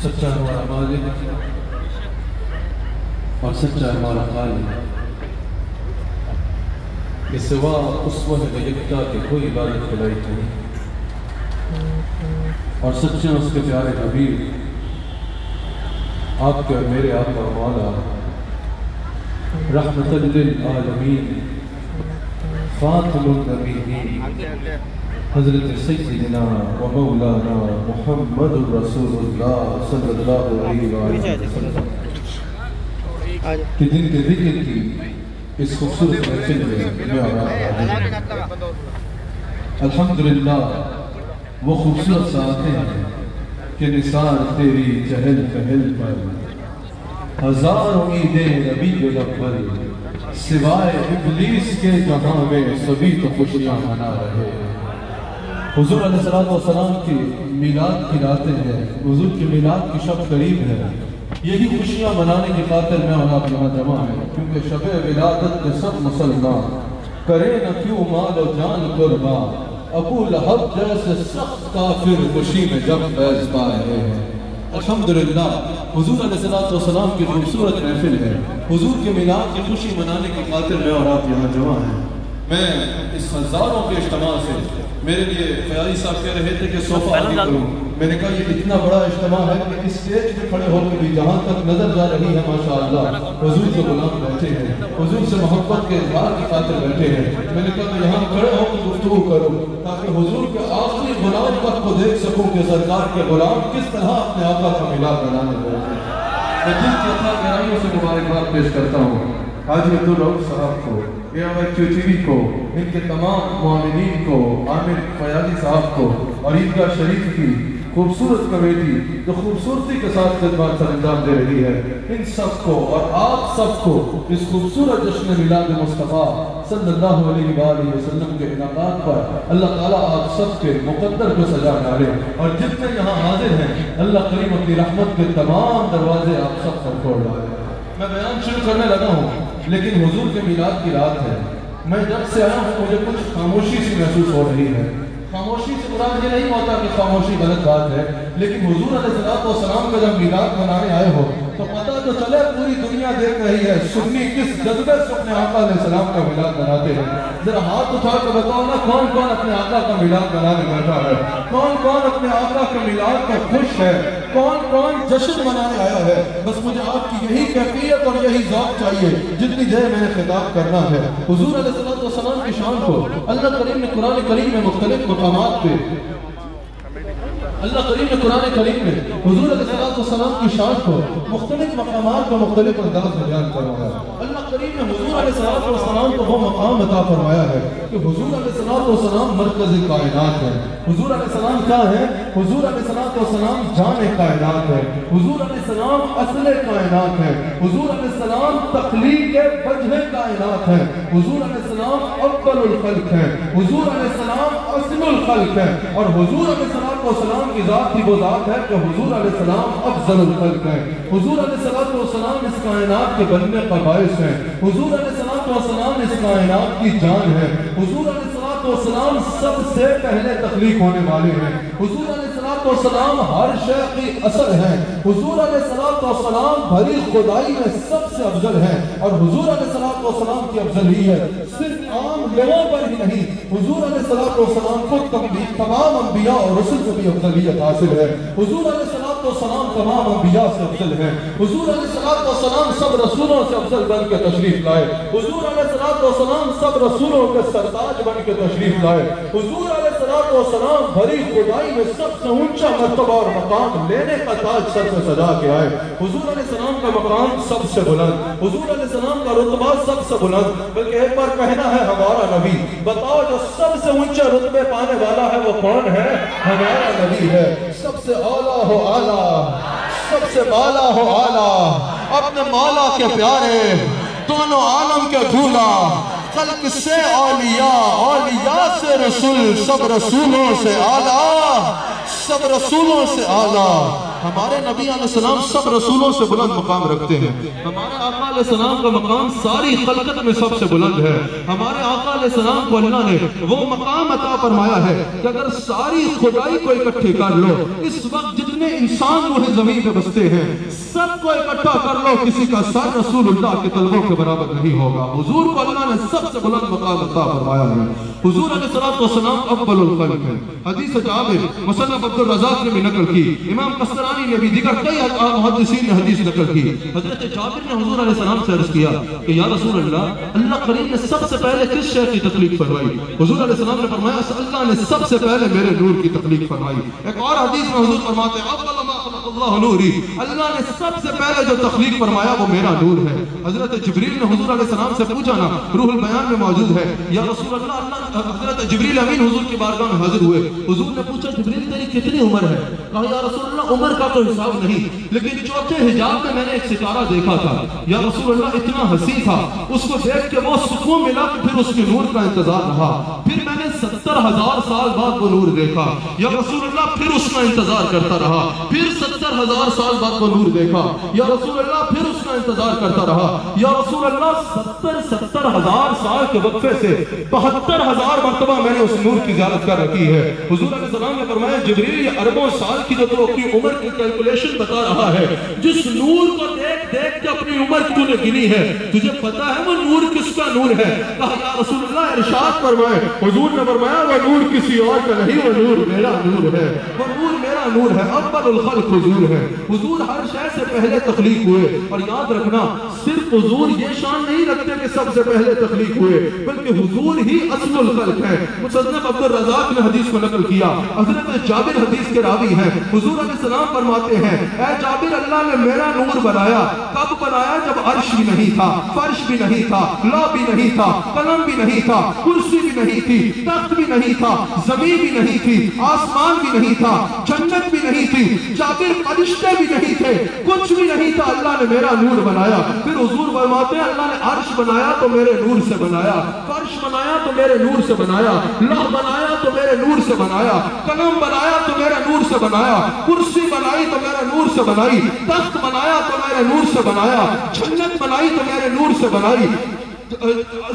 سچا ہمارا مالک اور سچا ہمارا خالق کہ سوا اس وحد یکتا کے کوئی عبادت کے لائق نہیں، اور سچے اس کے پیارے حبیب آپ کے اور میرے آقا و مولا رحمت للعالمین خاتم النبیین حضرت سیدنا و مولانا محمد رسول اللہ صلی اللہ علیہ وسلم کہ جن کے ذکر کی اس خوبصورت محفل میں الحمدللہ وہ خوبصورت ساعتیں ہیں کہ نثار تیری چہل پہل پر ہزار امیدیں ربیع الاول سوائے ابلیس کے جہاں میں سبھی تو خوشیاں منا رہے۔ حضور علیہ السلام کی میلاد کی راتیں ہیں، حضور کی میلاد کی شب قریب ہے، یہی خوشیاں منانے کی خاطر میں اور آپ یہاں جمع ہیں، کیونکہ شب ولادت میں سب مسلمان کرے نہ کیوں مال و جان قربان، ابو لہب جیسے سخت کافر خوشی میں جب فیض پا رہے ہیں۔ الحمدللہ حضور علیہ السلام کی خوبصورت محفل ہے، حضور کے میلاد کی خوشی منانے کی خاطر میں اور آپ یہاں جمع ہیں۔ میں اس ہزاروں کے اجتماع سے میرے لیے خیالی صاحب کہہ رہے تھے کہ صوفہ آگے کروں، میں نے کہا یہ اتنا بڑا اجتماع ہے کہ اس سٹیج پہ کھڑے ہو کے بھی جہاں تک نظر جا رہی ہے ماشاءاللہ حضور کے غلام بیٹھے ہیں، حضور سے محبت کے اظہار کی خاطر بیٹھے ہیں۔ میں نے کہا میں یہاں کھڑے ہو کے گفتگو کروں تاکہ حضور کے آخری غلام تک کو دیکھ سکوں کہ سرکار کے غلام کس طرح اپنے آقا کا میلاد منانے بیٹھے ہیں۔ میں دل کی اتنا گہرائیوں سے مبارکباد پیش کرتا ہوں حاجی عبدالرؤف صاحب کو، AMIQ-TV کو، ان کے تمام معاونین کو، عامر فیاضی صاحب کو اور عیدگاہ شریف کی خوبصورت کمیٹی جو خوبصورتی کے ساتھ خدمات سر انجام دے رہی ہے، ان سب کو اور آپ سب کو اس خوبصورت جشن میلاد مصطفیٰ صلی اللہ علیہ وآلہ وسلم کے انعقاد پر اللہ تعالیٰ آپ سب کے مقدر کو سجا ڈالے، اور جتنے یہاں حاضر ہیں اللہ کریم اپنی رحمت کے تمام دروازے آپ سب پر کھول ڈالے۔ میں بیان شروع کرنے لگا ہوں لیکن حضور کے میلاد کی رات ہے، میں جب سے آیا ہوں مجھے کچھ خاموشی سی محسوس ہو رہی ہے۔ خاموشی سے مراد یہ نہیں ہوتا کہ خاموشی غلط بات ہے، لیکن حضور علیہ السلام کا جب میلاد منانے آئے ہو تو پتہ تو چلے پوری دنیا دیکھ رہی ہے سنی کس جذبے سے اپنے آقا علیہ السلام کا میلاد مناتے ہیں۔ ذرا ہاتھ اٹھا کے بتاؤ نا کون کون اپنے آقا کا میلاد منانے بیٹھا ہے، کون کون اپنے آقا کے میلاد پر خوش ہے، کون کون جشن منانے آیا ہے۔ بس مجھے آپ کی یہی کیفیت اور یہی ذوق چاہیے جتنی دیر میں نے خطاب کرنا ہے۔ حضور علیہ السلام کی شان کو اللہ کریم نے قرآن کریم میں مختلف مقامات پہ حضور علیہ السلام کی شان کو مختلف مقامات پر مختلف انداز میں بیان کروایا ہے۔ اللہ کریم نے حضور علیہ السلام کو وہ مقام عطا فرمایا ہے کہ حضور علیہ السلام مرکز کائنات ہے۔ حضور علیہ السلام کیا ہے؟ حضور علیہ السلام جان کائنات ہے، حضور علیہ السلام اصل کائنات ہے، حضور علیہ السلام تخلیق وجہ کائنات ہے، حضور علیہ السلام اول الخلق ہے، حضور علیہ السلام اصل الخلق ہے، اور حضور علیہ السلام کی ذات ہی وہ ذات ہے کہ حضور علیہ السلام افضل الخلق ہے۔ حضور علیہ السلام اس کائنات کے بننے کا باعث ہے، حضور علیہ السلام اس کائنات کی جان ہے، حضور علیہ السلام سب سے پہلے تخلیق ہونے والے ہیں، حضور علیہ السلام ہر شے کی اصل ہے، حضور علیہ السلام بھری خدائی میں سب سے افضل ہے، اور حضور علیہ السلام کی افضلیت صرف عام لوگوں پر ہی نہیں، حضور علیہ السلام کو تمام انبیاء اور رسل کو بھی افضلیت حاصل ہے۔ حضور علیہ السلام تمام انبیاء سے افضل ہے، حضور علیہ السلام سب رسولوں سے افضل بن کے تشریف لائے، حضور علیہ السلام سب رسولوں کے سرتاج بن کے تشریف لائے، حضور علیہ السلام بھری خدائی میں سب سے اونچا مرتبہ اور مقام لینے کا تاج سر پہ سجا کے آئے۔ حضور علیہ السلام کا مقام سب سے بلند، حضور علیہ السلام کا رتبہ سب سے بلند، بلکہ ایک بار کہنا ہے ہمارا نبی، بتاؤ جو سب سے اونچے رتبے پانے والا ہے وہ کون ہے؟ ہمارا نبی ہے۔ سب سے اعلیٰ ہو اعلیٰ، سب سے بالا ہو اعلیٰ، اپنے مولا کے پیارے، دونوں عالم کے دھولا، خلق سے اولیاء، اولیاء سے رسول، سب رسولوں سے اعلیٰ، سب رسولوں سے اعلیٰ، ہمارے نبی علیہ السلام سب رسولوں سے بلند مقام رکھتے ہیں. ہمارے آقا علیہ السلام کا مقام ساری خلقت میں سب سے بلند ہے. ہمارے آقا علیہ السلام کو اللہ نے وہ مقام عطا فرمایا ہے کہ اگر ساری خدائی کو اکٹھے کر لو، اس وقت جتنے انسان روح زمین پہ بستے ہیں سب کو اکٹھا کر لو، کسی کا سر رسول اللہ کے طلبوں کے برابر نہیں ہوگا. حضور کو اللہ نے سب سے بلند مقام عطا فرمایا ہے. حضور علیہ السلام افضل الخلق ہے. حدیث جابر مصنف عبد الرزاق نے بھی نقل کی، امام قسطلانی نے بھی، دیگر کئی محدثین نے حدیث نقل کی. حضرت جابر نے حضور علیہ السلام سے عرض کیا کہ یا رسول اللہ کریم نے سب سے پہلے کس شے کی تخلیق فرمائی؟ حضور علیہ السلام نے فرمایا اللہ نے سب سے پہلے میرے نور کی تخلیق فرمائی. ایک اور حدیث میں حضور فرماتے ہیں اول ما خلق اللہ نوری، اللہ نے سب سے پہلے جو تخلیق فرمایا وہ میرا نور ہے. حضرت جبریل نے حضور علیہ السلام سے پوچھا نا، روح البیان میں موجود ہے، یا رسول اللہ حضرت جبریل امین حضور کی بارگاہ میں حاضر ہوئے. حضور نے پوچھا جبریل تیری کتنی عمر ہے؟ کہا یا رسول اللہ عمر کا تو حساب نہیں، لیکن چوتھے حجاب میں میں نے ایک ستارہ دیکھا تھا، یا رسول اللہ اتنا حسین تھا، اس کو دیکھ کے وہ سکون ملا کہ پھر اس کے نور کا انتظار رہا. پھر میں نے 70,000 سال بعد وہ نور دیکھا، یا رسول اللہ پھر اس کا انتظار کرتا رہا. پھر 70,000 سال بعد وہ نور دیکھا، یا رسول اللہ پھر اس کا انتظار کرتا رہا. یا رسول اللہ 70,000 سال کے وقفے سے 72,000 مرتبہ میں نے اس نور کی زیارت کر رکھی ہے. حضور علیہ السلام نے فرمایا جبریل یہ اربوں سال کی جو تو اپنی عمر کی کیلکولیشن بتا رہا ہے، جس نور کو دیکھ دیکھ کے اپنی عمر تو نے گنی ہے، تجھے پتا ہے وہ نور کس کا نور ہے؟ کہا یا رسول اللہ ارشاد فرمائے. حضور نے فرمایا وہ نور کسی اور کا نہیں، وہ نور میرا نور ہے، وہ نور میرا نور ہے. اول الخلق حضور ہے. حضور ہر شے سے پہلے تخلیق ہوئے. اور یاد رکھنا صرف حضور یہ شان نہیں رکھتے کہ سب سے پہلے تخلیق ہوئے، بلکہ حضور ہی اصل الخلق ہے. مصنف عبد الرزاق نے حدیث کو نقل کیا، حضرت جابر حدیث کے راوی ہیں. حضور علیہ السلام فرماتے ہیں اے جابر اللہ نے میرا نور بنایا. کب بنایا؟ جب عرش بھی نہیں تھا، فرش بھی نہیں تھا، لا بھی نہیں تھا، قلم بھی نہیں تھا، کرسی بھی نہیں تھی، تخت بھی نہیں تھا، زمین بھی نہیں تھی، آسمان بھی نہیں تھا، جنت بھی نہیں تھی، جابر فرشتے بھی نہیں تھے، کچھ بھی نہیں تھا. اللہ نے میرا نور بنایا. پھر حضور فرماتے ہیں اللہ نے عرش بنایا تو میرے نور سے بنایا، فرش بنایا تو میرے نور سے بنایا، لوح بنایا تو میرے نور سے بنایا، قلم بنایا تو میرے نور سے بنایا، کرسی بنائی تو میرے نور سے بنائی، تخت بنایا تو میرے نور سے بنایا، جنت بنائی تو میرے نور سے بنائی،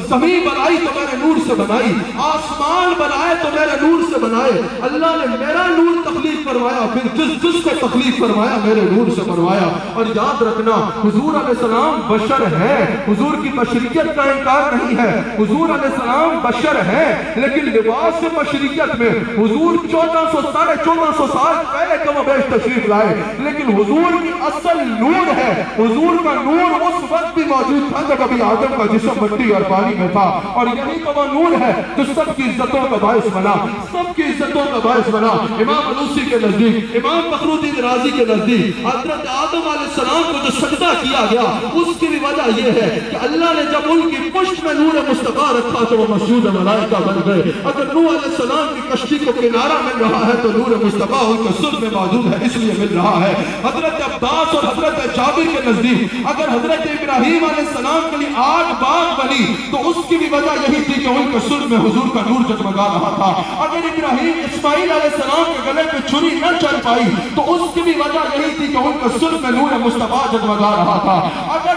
زمین بنائی تو میرے نور سے بنائی، آسمان بنائے تو میرے نور سے بنائے. اللہ نے میرا نور تخلیق فرمایا، پھر جس کو تخلیق فرمایا میرے نور سے فرمایا. اور یاد رکھنا حضور علیہ السلام بشر ہے، حضور کی بشریت کا انکار نہیں ہے. حضور علیہ السلام بشر ہے، لیکن لباس بشریت میں حضور 1400 سال پہلے کم و بیش تشریف لائے، لیکن حضور کی اصل نور ہے. حضور کا نور اس وقت بھی موجود تھا جب ابھی آدم کا جسم مٹی اور پانی میں تھا، اور یہی تو وہ نور ہے جو سب کی عزتوں کا باعث بنا، سب کی عزتوں کا باعث بنا. امام علوسی کے نزدیک، امام فخر الدین رازی کے نزدیک حضرت آدم علیہ السلام کو جو سجدہ کیا گیا اس کی بھی وجہ یہ ہے کہ اللہ نے جب ان کی پشت میں نور مصطفیٰ رکھا تو وہ مسجود ملائکہ بن گئے. اگر نوح علیہ السلام کی کشتی کو کنارہ مل رہا ہے تو نور مصطفیٰ ان کے صلب میں موجود ہے، اس لیے مل رہا ہے. حضرت عباس اور حضرت جابر کے نزدیک اگر حضرت ابراہیم علیہ السلام کے لیے آگ باغ بنی تو اس کی بھی وجہ یہی تھی کہ ان کے صلب میں حضور کا نور جگمگا رہا تھا. اگر ابراہیم اسماعیل علیہ السلام کے گلے پہ چھری نہ چل پائی تو اس کی بھی وجہ یہی تھی کہ ان کے صلب میں نور مصطفیٰ جگمگا رہا تھا. اگر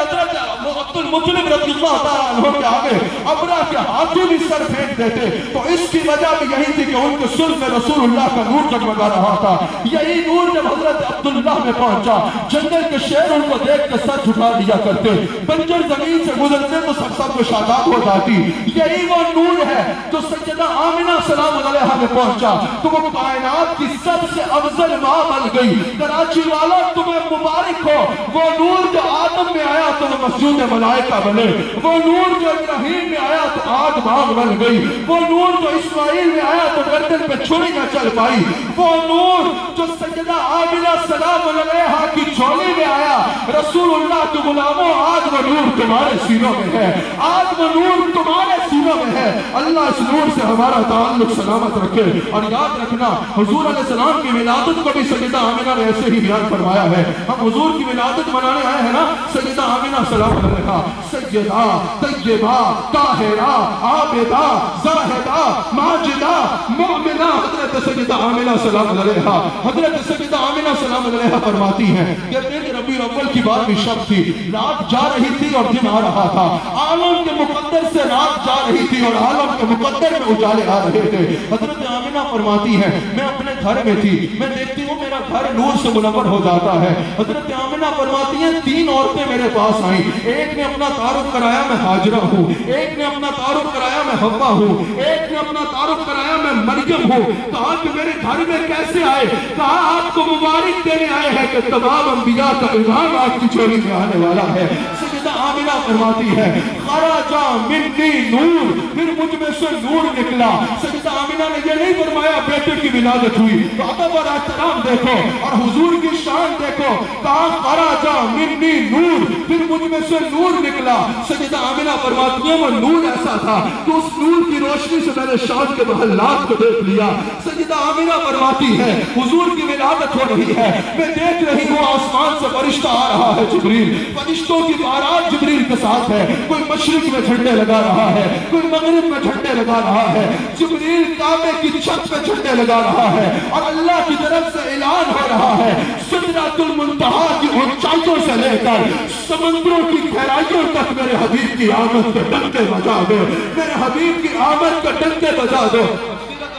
حضرت عبد المطلب رضی اللہ تعالیٰ عنہ کے آگے ابرہ کے ہاتھی بھی سر پھینک دیتے تو اس کی وجہ بھی یہی تھی کہ ان کے صلب میں رسول اللہ کا نور جگمگا رہا تھا. یہی نور جب حضرت عبداللہ میں پہنچا جنگل کے شیر ان کو دیکھ کے سر جھکا دیا کرتے، بنجر زمین سے گزرتے تو سب کو شاداب ہو جاتی. یہی وہ نور ہے جو سیدہ آمنہ سلام علیہا میں پہنچا تو وہ کائنات کی سب سے افضل ماں بن گئی. کراچی والا تمہیں مبارک ہو، وہ نور جو آدم میں آیا تو وہ مسجود ملائکہ بنے، وہ نور جو ابراہیم میں آیا تو آگ باغ بن گئی، وہ نور جو اسماعیل میں آیا تو گردن پہ چھری نہ چل پائی، وہ نور جو سیدہ آمنہ سلام علیہا کی جھولی میں آیا. رسول اللہ کے غلاموں آج وہ نور تمہارے سینوں میں ہے، آج وہ نور تمہارے سینوں میں ہے. اللہ اس نور سے ہمارا تعلق سلامت رکھے. اور یاد رکھنا حضور علیہ السلام کی ولادت کو بھی سیدہ آمنہ نے ایسے ہی بیان فرمایا ہے. ہم حضور کی ولادت منانے آئے ہیں نا، سیدہ آمنہ سلام علیہا سیدہ طیبہ طاہرہ عابدہ زاہدہ ماجدہ مؤمنہ حضرت سیدہ آمنہ سلام علیہا، حضرت سیدہ آمنہ سلام علیہا فرماتی ہیں کہ میرے ربیع الاول کی بات بھی شب تھی، رات جا رہی تھی اور دن آ رہا تھا، عالم کے مقدر سے رات جا رہی تھی اور عالم کے مقدر میں اجالے آ رہے تھے۔ حضرت آمنہ فرماتی ہیں میں اپنے گھر میں تھی، میں دیکھتی ہوں میرا گھر نور سے منور ہو جاتا ہے۔ حضرت آمنہ فرماتی ہیں 3 عورتیں میرے پاس آئیں، ایک نے اپنا تعارف کرایا میں ہاجرہ ہوں، ایک نے اپنا تعارف کرایا میں حوا ہوں، ایک نے اپنا تعارف کرایا میں مریم ہوں۔ کہا کہ میرے گھر میں کیسے آئے؟ کہا آپ کو مبارک دینے آئے ہیں کہ تمام انبیاء کا امام آپ کی جوڑی میں آنے والا ہے۔ سیدہ آمنہ فرماتی ہے خرج منی نور، پھر مجھ میں سے نور نکلا۔ سیدہ آمنہ نے یہ نہیں فرمایا بیٹے کی ولادت ہوئی، تو ادب اور احترام دیکھو اور حضور کی شان دیکھو۔ کہا خرج منی نور، پھر مجھ میں سے نور نکلا۔ سیدہ آمنہ فرماتی ہے وہ نور ایسا تھا کہ اس نور کی روشنی سے میں نے شام کے محلات کو دیکھ لیا۔ سیدہ آمنہ فرماتی ہے حضور کی ولادت ہو رہی ہے، میں دیکھ رہی ہوں آسمان سے فرشتہ آ رہا ہے جبریل، فرشتوں کی بارات جبریل کے ساتھ ہے، کوئی مشرق میں جھنڈے لگا رہا ہے، کوئی مغرب میں جھنڈے لگا رہا ہے، جبریل کعبے کی چھت پہ جھنڈے لگا رہا ہے اور اللہ کی طرف سے اعلان ہو رہا ہے سدرۃ المنتہا کی اونچائیوں سے لے کر سمندروں کی گہرائیوں تک میرے حبیب کی آمد کے ڈنکے بجا دو، میرے حبیب کی آمد کے ڈنکے بجا دو۔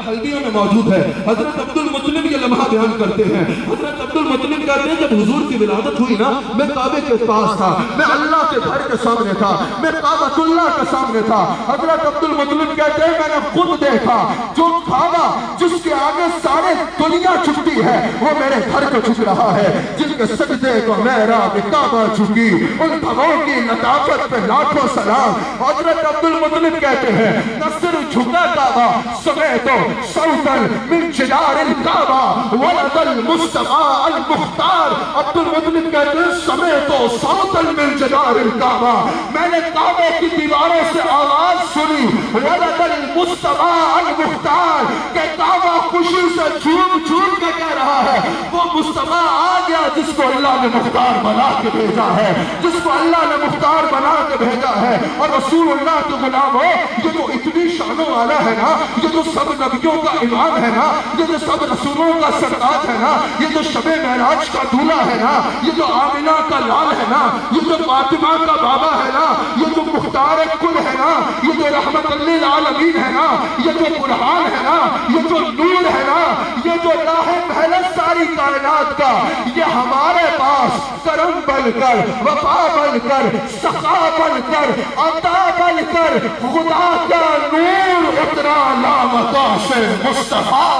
ہلدیوں میں موجود ہے، حضرت عبد المطلب یہ لمحہ بیان کرتے ہیں، حضرت عبد المطلب کہتے ہیں جب حضور کی ولادت ہوئی نا میں کعبے کے پاس تھا، میں اللہ کے گھر کے سامنے تھا، میں کعبۃ اللہ کے سامنے تھا۔ حضرت عبد المطلب کہتے ہیں میں نے خود دیکھا جو کعبہ جس کے آگے سارے دنیا جھکتی ہے وہ میرے گھر کو جھک رہا ہے، جن کے سجدے کو محراب کعبہ جھکی، ان دھموں کی لطافت پہ لاکھوں سلام۔ حضرت عبد المطلب کہتے ہیں نہ صرف جھکا کعبہ سمیت صوتا من جدار الکعبہ ولد المصطفیٰ المختار۔ عبد المطلب کہتے ہیں سمیت صوتا من جدار الکعبہ، میں نے کعبے کی دیواروں سے آواز سنی ولد المصطفیٰ المختار کہ کعبہ خوشی سے جھوم جھوم کے کہہ رہا ہے وہ مصطفیٰ آ گیا جس کو اللہ نے مختار بنا کے بھیجا ہے، جس کو اللہ نے مختار بنا کے بھیجا ہے۔ اور رسول اللہ کے غلام ہو یہ جو اتنی شانوں والا ہے نا، یہ جو سب نبیوں کا امام ہے نا، یہ جو سب رسولوں کا سردار ہے نا، یہ جو شب معراج کا دولہا ہے نا، یہ جو آمنہ کا لال ہے نا، یہ جو فاطمہ کا بابا ہے نا، یہ جو مختار کل ہے نا، یہ جو رحمت للعالمین ہے نا، یہ جو برہان ہے نا، یہ جو نور ہے نا، یہ جو راہ پہلے ساری کائنات کا، یہ ہمارے پاس کرم بن کر، وفا بن کر، سخا بن کر، عطا بن کر خدا کا نور اترا لامتا سے مصطفیٰ۔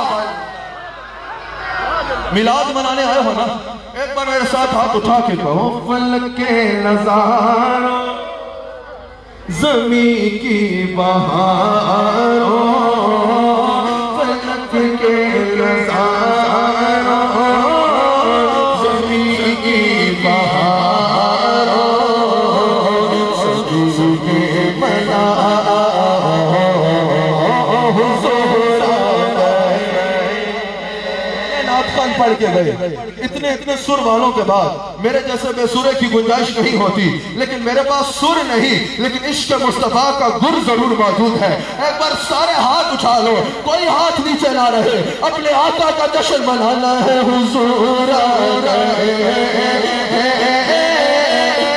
میلاد منانے آئے ہو نا، ایک بار میرے ساتھ ہاتھ اٹھا کے کہو فلک کے نظاروں زمین کی بہاروں، فلک کے نظاروں زمین کی بہاروں، سجود بنا پڑھ کے گئے اتنے سر والوں کے بعد میرے جیسے بے سورے کی گنجائش نہیں ہوتی، لیکن میرے پاس سر نہیں لیکن عشق مصطفیٰ کا گر ضرور موجود ہے۔ ایک بار سارے ہاتھ اٹھا لو، کوئی ہاتھ نیچے نہ رہے، اپنے آقا کا جشن منانا ہے۔ حضور آ رہے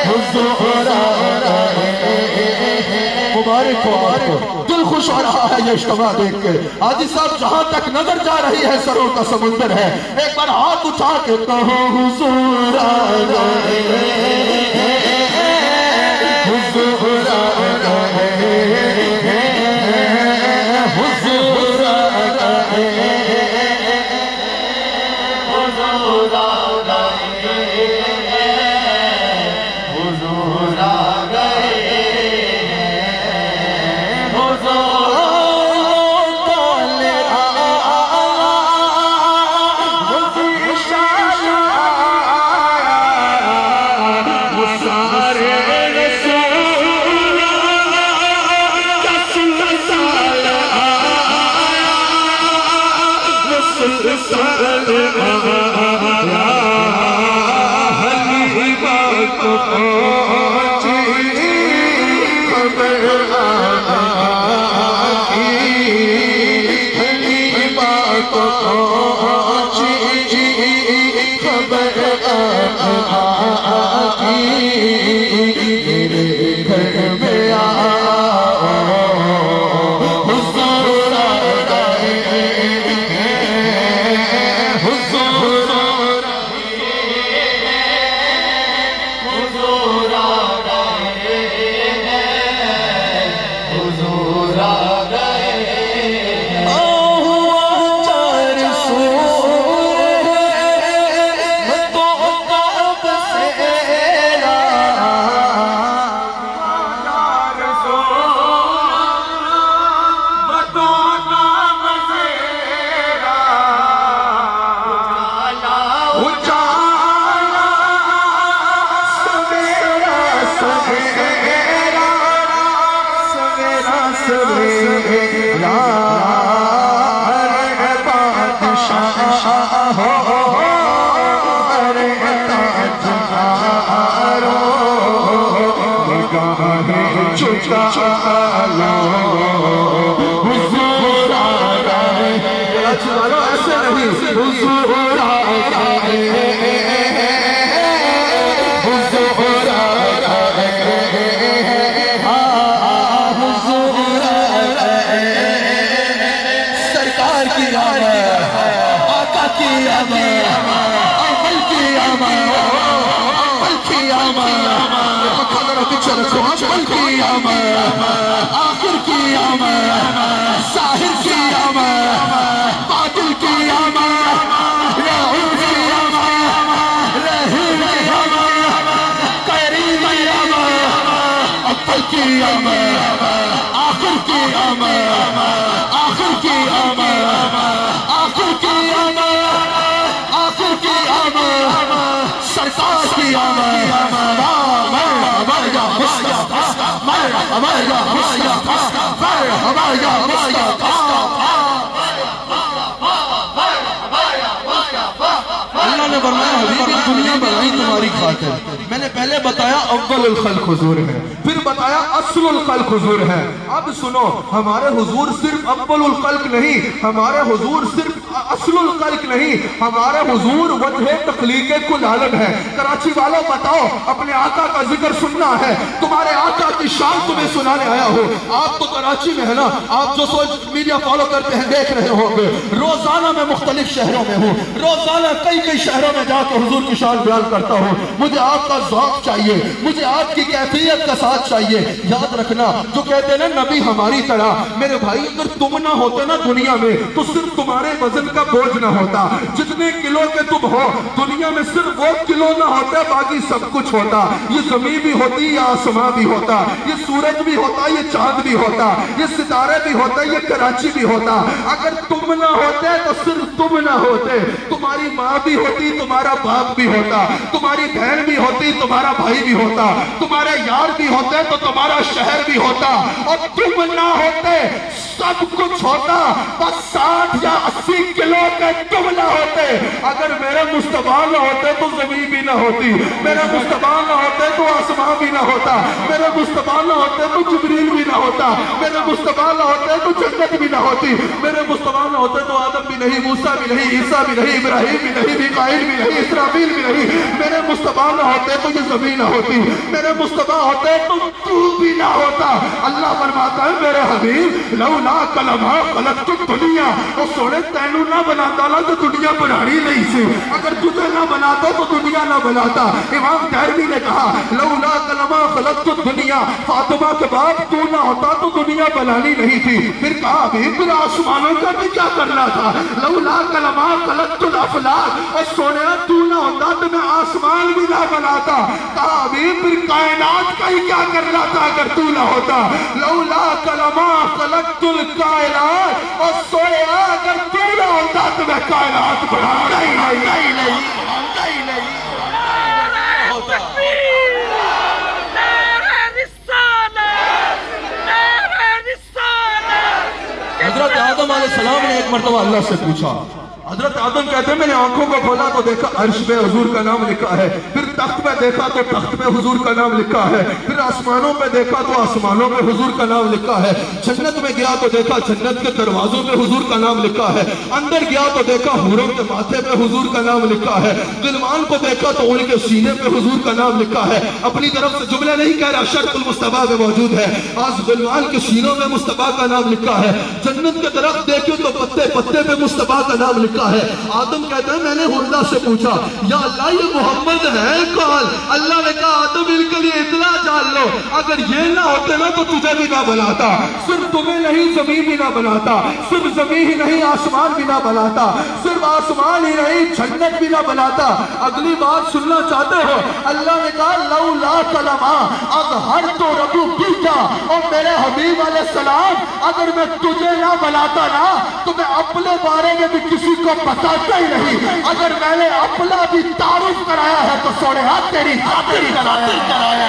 حضور آ رہے، مبارک ہو آپ کو، دل خوش ہو رہا ہے یہ اجتماع دیکھ کے۔ حاجی صاحب جہاں تک نظر جا رہی ہے سروں کا سمندر ہے، ایک بار ہاتھ اٹھا کے کہو حضور آ رہے حضور آ رہے حضور آ رہے حضور آ رہے حضور آ رہے حلیمہ کو پہنچی آخر کی آمد ظاہر کی آمد باطل کی آمد رؤوف کی آمد رحیم کی آمد کریم کی آمد اول کی آمد آخر کی آمد آخر کی آمد آخر کی آمد آخر کی آمد سرکار کی آمد اللہ نے فرمایا حبیبی دنیا بنائی تمہاری خاطر. میں نے پہلے بتایا اول الخلق حضور ہے، پھر بتایا اصل الخلق حضور ہے. اب سنو، ہمارے حضور صرف اول الخلق نہیں، ہمارے حضور صرف اصل الخلق نہیں، ہمارے حضور وجہ تخلیق کل عالم ہے. کراچی والوں بتاؤ، اپنے آقا کا ذکر سننا ہے، تمہارے آقا کی شان تمہیں سنانے آیا ہو. آپ تو کراچی میں ہے نا، آپ جو سوشل میڈیا فالو کرتے ہیں دیکھ رہے ہوں گے، روزانہ میں مختلف شہروں میں ہوں، روزانہ کئی شہروں میں جا کے حضور کی شان بیان کرتا ہوں. مجھے آپ کا ذوق چاہیے، مجھے آپ کی کیفیت کا ساتھ چاہیے. یاد رکھنا، جو کہتے ہیں نا نبی ہماری طرح، میرے بھائی اگر تم نہ ہوتے نا دنیا میں تو صرف تمہارے وزن کا بوجھ نہ ہوتا. جتنے کلو کے تم ہو دنیا میں صرف وہ کلو نہ ہوتا، باقی سب کچھ ہوتا. یہ زمین بھی ہوتی، یہ آسمان بھی ہوتا، یہ سورج بھی ہوتا، یہ چاند بھی ہوتا، یہ ستارے بھی ہوتا، یہ کراچی بھی ہوتا. اگر تم نہ ہوتے تو صرف تم نہ ہوتے، تمہاری ماں بھی ہوتی، تمہارا باپ بھی ہوتا، تمہاری بہن بھی ہوتی، تمہارا بھائی بھی ہوتا، تمہارے یار بھی ہوتے تو تمہارا شہر بھی ہوتا. اور تم نہ ہوتے سب کچھ ہوتا، بس 60 یا 80 کلو کے تم نہ ہوتے. اگر میرے مصطفیٰ نہ ہوتے تو زمین بھی نہ ہوتی، میرے مصطفیٰ نہ ہوتے تو آسمان بھی نہ ہوتا، میرے مصطفیٰ نہ ہوتے تو جبریل بھی نہ ہوتا، میرے مصطفیٰ نہ ہوتے تو جنت بھی نہ ہوتی، میرے مصطفیٰ نہ ہوتے تو آدم بھی نہیں، موسیٰ بھی نہیں، عیسیٰ بھی نہیں، ابراہیم بھی نہیں، میکائیل بھی نہیں، اسرافیل بھی نہیں. میرے مصطفیٰ نہ ہوتے تو یہ زمین نہ ہوتی، میرے مصطفیٰ ہوتے تو تو بھی نہ ہوتا. اللہ فرماتا ہے میرے حبیب لولا کلمہ خلقت الدنیا، اور سونے تینوں نہ بناتا نا تو دنیا بنانی نہیں سی، اگر تجھے نہ بناتا تو دنیا نہ بناتا. امام دہلوی نے کہا لولا کلمہ خلقت الدنیا، فاطمہ کے بعد تو نہ ہوتا تو دنیا بنانی نہیں تھی. پھر کہا حبیب پھر آسمانوں کا بھی کیا کرنا تھا، لولا کلمہ خلقت الافلاک، اور سونے تو نہ ہوتا تو میں آسمان بھی نہ بناتا. کہا حبیب پھر کائنات کا ہی کیا کرنا تھا اگر تو نہ ہوتا، لولا کلمہ خلقت الکائنات، اور سونے اگر تو نہ ہوتا تو میں کائنات بناتا ہی نہیں. حضرت آدم علیہ السلام نے ایک مرتبہ اللہ سے پوچھا، حضرت آدم کہتے ہیں میں نے آنکھوں کو کھولا تو دیکھا عرش پہ حضور کا نام لکھا ہے، پھر تخت پہ دیکھا تو تخت پہ حضور کا نام لکھا ہے، پھر آسمانوں پہ دیکھا تو آسمانوں پہ حضور کا نام لکھا ہے، جنت میں گیا تو دیکھا جنت کے دروازوں پہ حضور کا نام لکھا ہے، اندر گیا تو دیکھا حوروں کے ماتھے پہ حضور کا نام لکھا ہے، غلمان کو دیکھا تو ان کے سینے پہ حضور کا نام لکھا ہے۔ اپنی طرف سے جملہ نہیں کہہ رہا، شرط المصطفیٰ میں موجود ہے، آج غلمان کے سینوں میں مصطفیٰ کا نام لکھا ہے۔ جنت کے درخت دیکھو تو پتے پتے پہ مصطفیٰ کا نام لکھا ہے۔ آدم کہتا ہے میں نے اللہ سے پوچھا یا اللہ یہ محمد ہے کون؟ اللہ نے کہا آدم ان کے لیے اطلاع جان لو، اگر یہ نہ ہوتے نا تو تجھے بھی نہ بناتا، صرف تمہیں نہیں زمین بھی نہ بناتا، صرف زمین ہی نہیں آسمان بھی نہ بناتا، صرف آسمان ہی نہیں جنت بھی نہ بناتا۔ اگلی بات سننا چاہتے ہو؟ اللہ نے کہا لولا کلمہ اظہرت ربوبیہ، اور میرے حبیب علیہ السلام اگر میں تجھے نہ بناتا نا تو میں اپنے بارے میں بھی کسی کو بتاتا ہی نہیں، اگر میں نے اپنا بھی تعارف کرایا ہے تو سوڑے ہاتھ تیری خاطر کرایا ہے،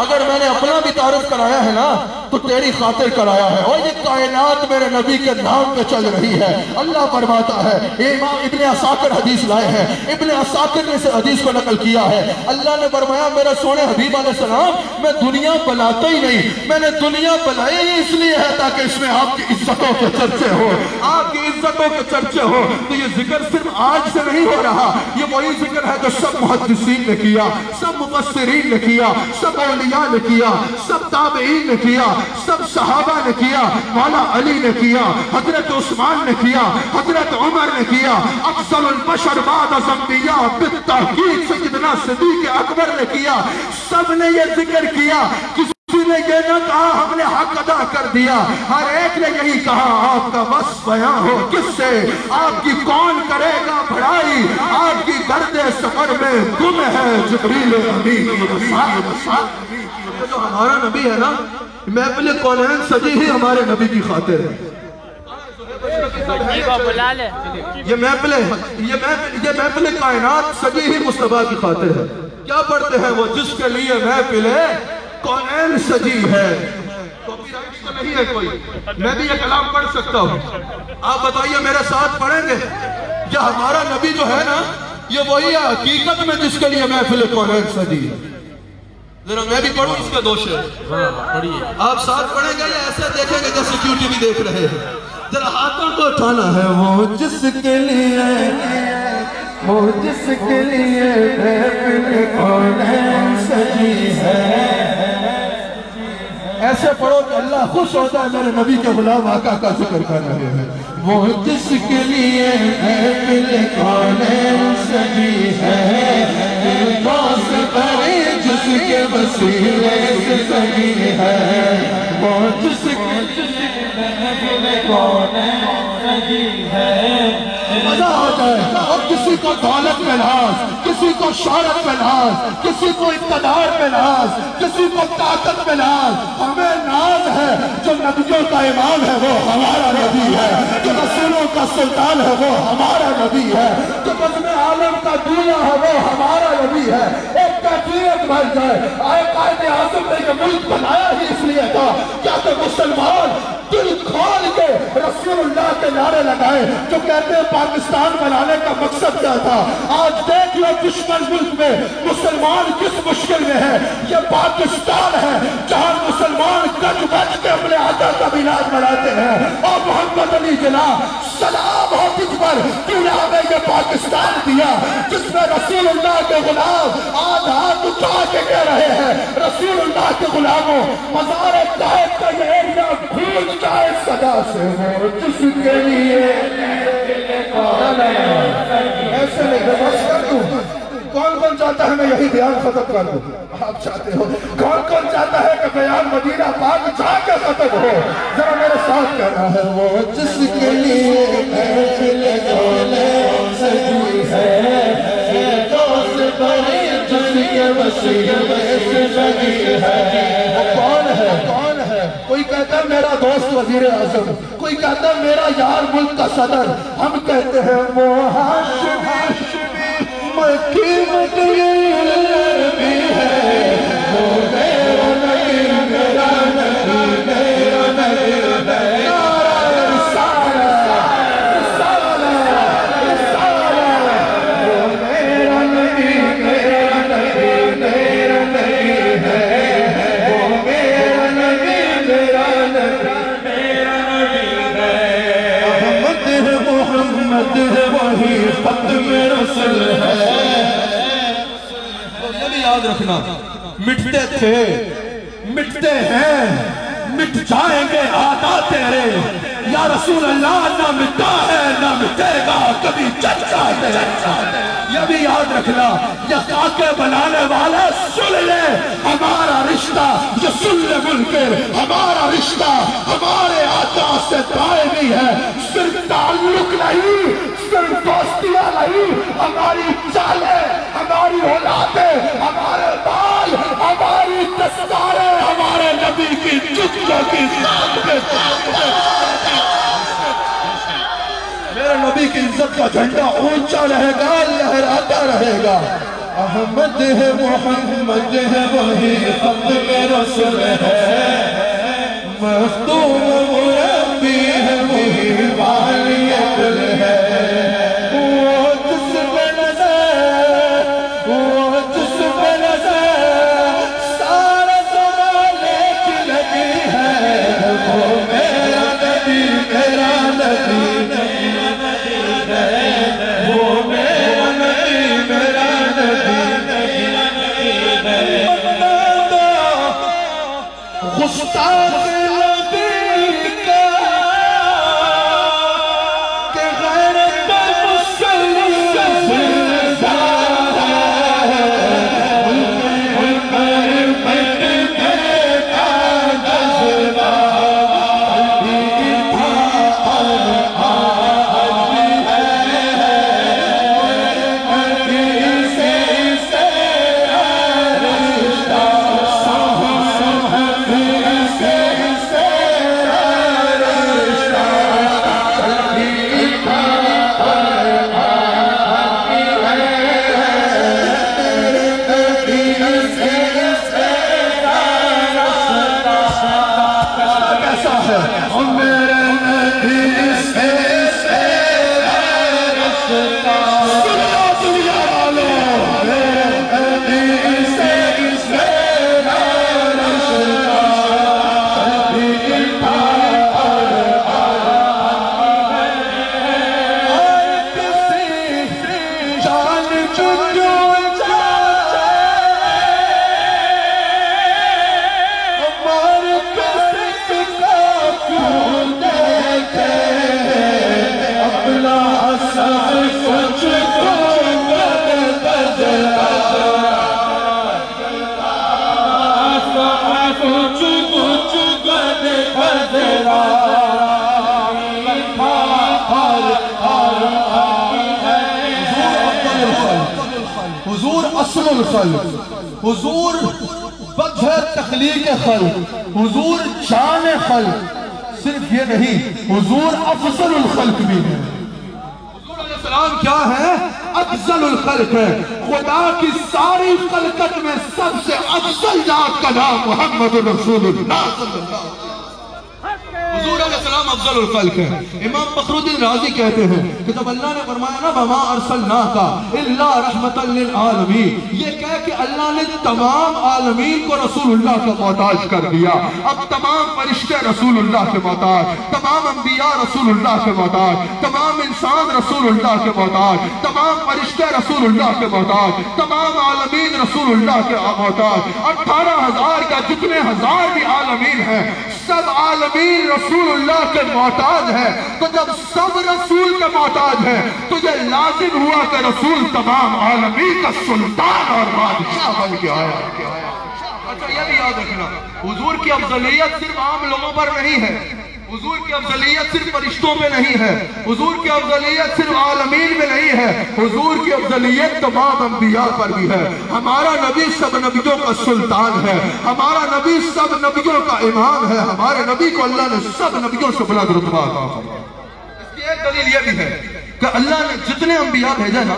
اگر میں نے اپنا بھی تعارف کرایا ہے نا تو تیری خاطر کرایا ہے، اور یہ کائنات میرے نبی کے نام پہ چل رہی ہے۔ اللہ فرماتا ہے، امام ابن عساکر حدیث لائے ہیں، ابن عساکر نے سے حدیث کو نقل کیا ہے، اللہ نے فرمایا میرے سونے حبیب علیہ السلام میں دنیا بناتا ہی نہیں، میں نے دنیا بنائی ہی اس لیے ہے تاکہ اس میں آپ کی عزتوں کے چرچے ہو، آپ کی عزتوں کے چرچے ہو۔ تو یہ ذکر صرف آج سے نہیں ہو رہا، یہ وہی ذکر ہے جو سب محدثین نے کیا، سب مفسرین نے کیا، سب اولیاء نے کیا، سب تابعین نے کیا، سب صحابہ نے کیا، مولا علی نے کیا، حضرت عثمان نے کیا، حضرت عمر نے کیا، افضل البشر بعد الانبیاء بالتحقیق سیدنا صدیق اکبر نے کیا، سب نے یہ ذکر کیا۔ کسی نے یہ نہ کہا ہم نے حق ادا کر دیا، ہر ایک نے یہی کہا آپ کا بس بیاں ہو کس سے، آپ کی کون کرے گا بڑائی، آپ کی گرد سفر میں گم ہے جبریل امین۔ جو ہمارا نبی ہے نا، محفل کونین سجی ہی ہمارے نبی کی خاطر ہے۔ یہ محفل کائنات سجی ہی مصطفیٰ کی خاطر ہے۔ کیا پڑھتے ہیں وہ؟ جس کے لیے محفل کونین سجی ہے۔ کاپی رائٹ تو نہیں ہے کوئی، میں بھی یہ کلام پڑھ سکتا ہوں، آپ بتائیے میرے ساتھ پڑھیں گے؟ یہ ہمارا نبی جو ہے نا، یہ وہی ہے حقیقت میں جس کے لیے محفل کونین سجی ہے۔ ذرا میں بھی پڑھوں اس کے دو شعر، آپ ساتھ پڑھیں گے یا ایسے دیکھیں گے جیسے ٹی وی دیکھ رہے ہیں؟ ذرا ہاتھوں کو اٹھانا ہے۔ وہ جس کے لیے، وہ جس کے لیے محفل کونین سجی ہے، ایسے پڑھو کہ اللہ خوش ہوتا ہے میرے نبی کے غلام آقا کا ذکر کر رہے ہیں۔ وہ جس کے لیے محفل کونین سجی ہے، دوست بھری جس کے وسیلے سے سجی ہے، وہ جس کے محفل کونین سجی ہے۔ مزہ آ جائے اور کسی کو دولت پہ ناز، کسی کو شہرت پہ ناز، کسی کو اقتدار پہ ناز، کسی کو طاقت پہ ناز، ہمیں ناز ہے جو نبیوں کا امام ہے وہ ہمارا نبی ہے، جو رسولوں کا سلطان ہے وہ ہمارا نبی ہے، جو بزم عالم کا دنیا ہے وہ ہمارا نبی ہے۔ ایک کیفیت بن جائے، آئے قائد اعظم نے یہ ملک بنایا ہی اس لیے تھا کیا کہ مسلمان دل کھول کے رسول اللہ کے نعرے لگائے، جو کہتے ہیں پاکستان بنانے کا مقصد کیا تھا۔ آج دیکھ لو دشمن ملک میں مسلمان کس مشکل میں ہے، یہ پاکستان ہے جہاں مسلمان گج بج کے اپنے آقا کا میلاد مناتے ہیں۔ اور محمد علی جناب سلام ہو تجھ پر، کیوں نے ہمیں یہ پاکستان دیا جس میں رسول اللہ کے غلام آج ہاتھ اٹھا کے کہہ رہے ہیں رسول اللہ کے غلاموں مزار طاہر کا یہ ایریا گھوم جائے صدا سے، وہ جس کے لیے ایسے نہیں بس کر دوں۔ کون کون چاہتا ہے میں یہی بیان ختم کر دوں؟ آپ چاہتے ہو؟ کون کون چاہتا ہے کہ بیان مدینہ پاک جا کے ختم ہو؟ ذرا میرے ساتھ کہنا ہے، وہ جس کے لیے محفل کونین سجی ہے، دوست بھری جس کے وسیلے سے سجی ہے۔ وہ کون ہے؟ کون ہے؟ کوئی کہتا ہے میرا دوست وزیر اعظم، کوئی کہتا ہے میرا یار ملک کا صدر، ہم کہتے ہیں وہ ہاشمی مکی بھی ہے، وہ میرا نبی، میرا نبی، میرا نبی، نعرہ رسالت، محمد ہے وہی ختم رسل ہے. یہ بھی یاد رکھنا، مٹتے تھے، مٹتے ہیں، مٹ جائیں گے عادات تیرے. یا رسول اللہ نہ مٹا ہے نہ مٹے گا کبھی چچا تیرے. یہ بھی یاد رکھنا، یہ کاکے بنانے والے سن لے ہمارا رشتہ، یہ سن لے منکر ہمارا رشتہ ہمارے آقا سے دائمی ہے. صرف تعلق نہیں، صرف دوستیاں نہیں، ہماری چالیں، ہماری اولادیں، ہمارے بال، ہماری دستاریں ہمارے نبی کی جتوں کی ذات پہ. میرے نبی کی عزت کا جھنڈا اونچا رہے گا، لہراتا رہے گا. احمد ہے محمد ہے وہی ختم رسل ہے. مختوم مربی ہے وہی والی عقل ہے. وہ جس پہ نظر، وہ جس پہ نظر سارا زمانے کی لگی ہے. وہ میرا نبی، میرا نبی، گستاخ نبی کا کہ غیرت مسلم زندہ ہے. حضور اصل الخلق، حضور وجہ تخلیق خلق، حضور شان خلق. صرف یہ نہیں، حضور افضل الخلق بھی ہے. حضور علیہ السلام کیا ہے؟ افضل الخلق ہے. خدا کی ساری خلقت میں سب سے افضل ذات کا نام محمد رسول اللہ صلی اللہ علیہ وسلم. حضور علیہ السلام افضل الخلق ہے. امام فخر الدین رازی کہتے ہیں کہ جب اللہ نے فرمایا نا وَمَا أَرْسَلْنَاكَ إِلَّا رَحْمَةً لِلْعَالَمِينَ، یہ کہہ کہ اللہ نے تمام عالمین کو رسول اللہ کا محتاج کر دیا. اب تمام فرشتے رسول اللہ کے محتاج، تمام انبیاء رسول اللہ کے محتاج، تمام انسان رسول اللہ کے محتاج، تمام فرشتے رسول اللہ کے محتاج، تمام عالمین رسول اللہ کے محتاج. 18,000 کا جتنے ہزار بھی عالمین ہیں، سب عالمین رسول اللہ کے محتاج ہے. تو جب سب رسول کے محتاج ہے تو یہ لازم ہوا کہ رسول تمام عالمین کا سلطان اور بادشاہ بن کے آیا. اچھا یہ بھی یاد رکھنا، حضور کی افضلیت صرف عام لوگوں پر نہیں ہے، حضور کی افضلیت صرف فرشتوں میں نہیں ہے، حضور کی افضلیت صرف عالمین میں نہیں ہے، حضور کی افضلیت تمام انبیاء پر بھی ہے. ہمارا نبی سب نبیوں کا سلطان ہے، ہمارا نبی سب نبیوں کا امام ہے. ہمارے نبی کو اللہ نے سب نبیوں سے بلند رتبہ عطا فرمایا. اس کی ایک دلیل یہ بھی ہے کہ اللہ نے جتنے انبیاء بھیجے نا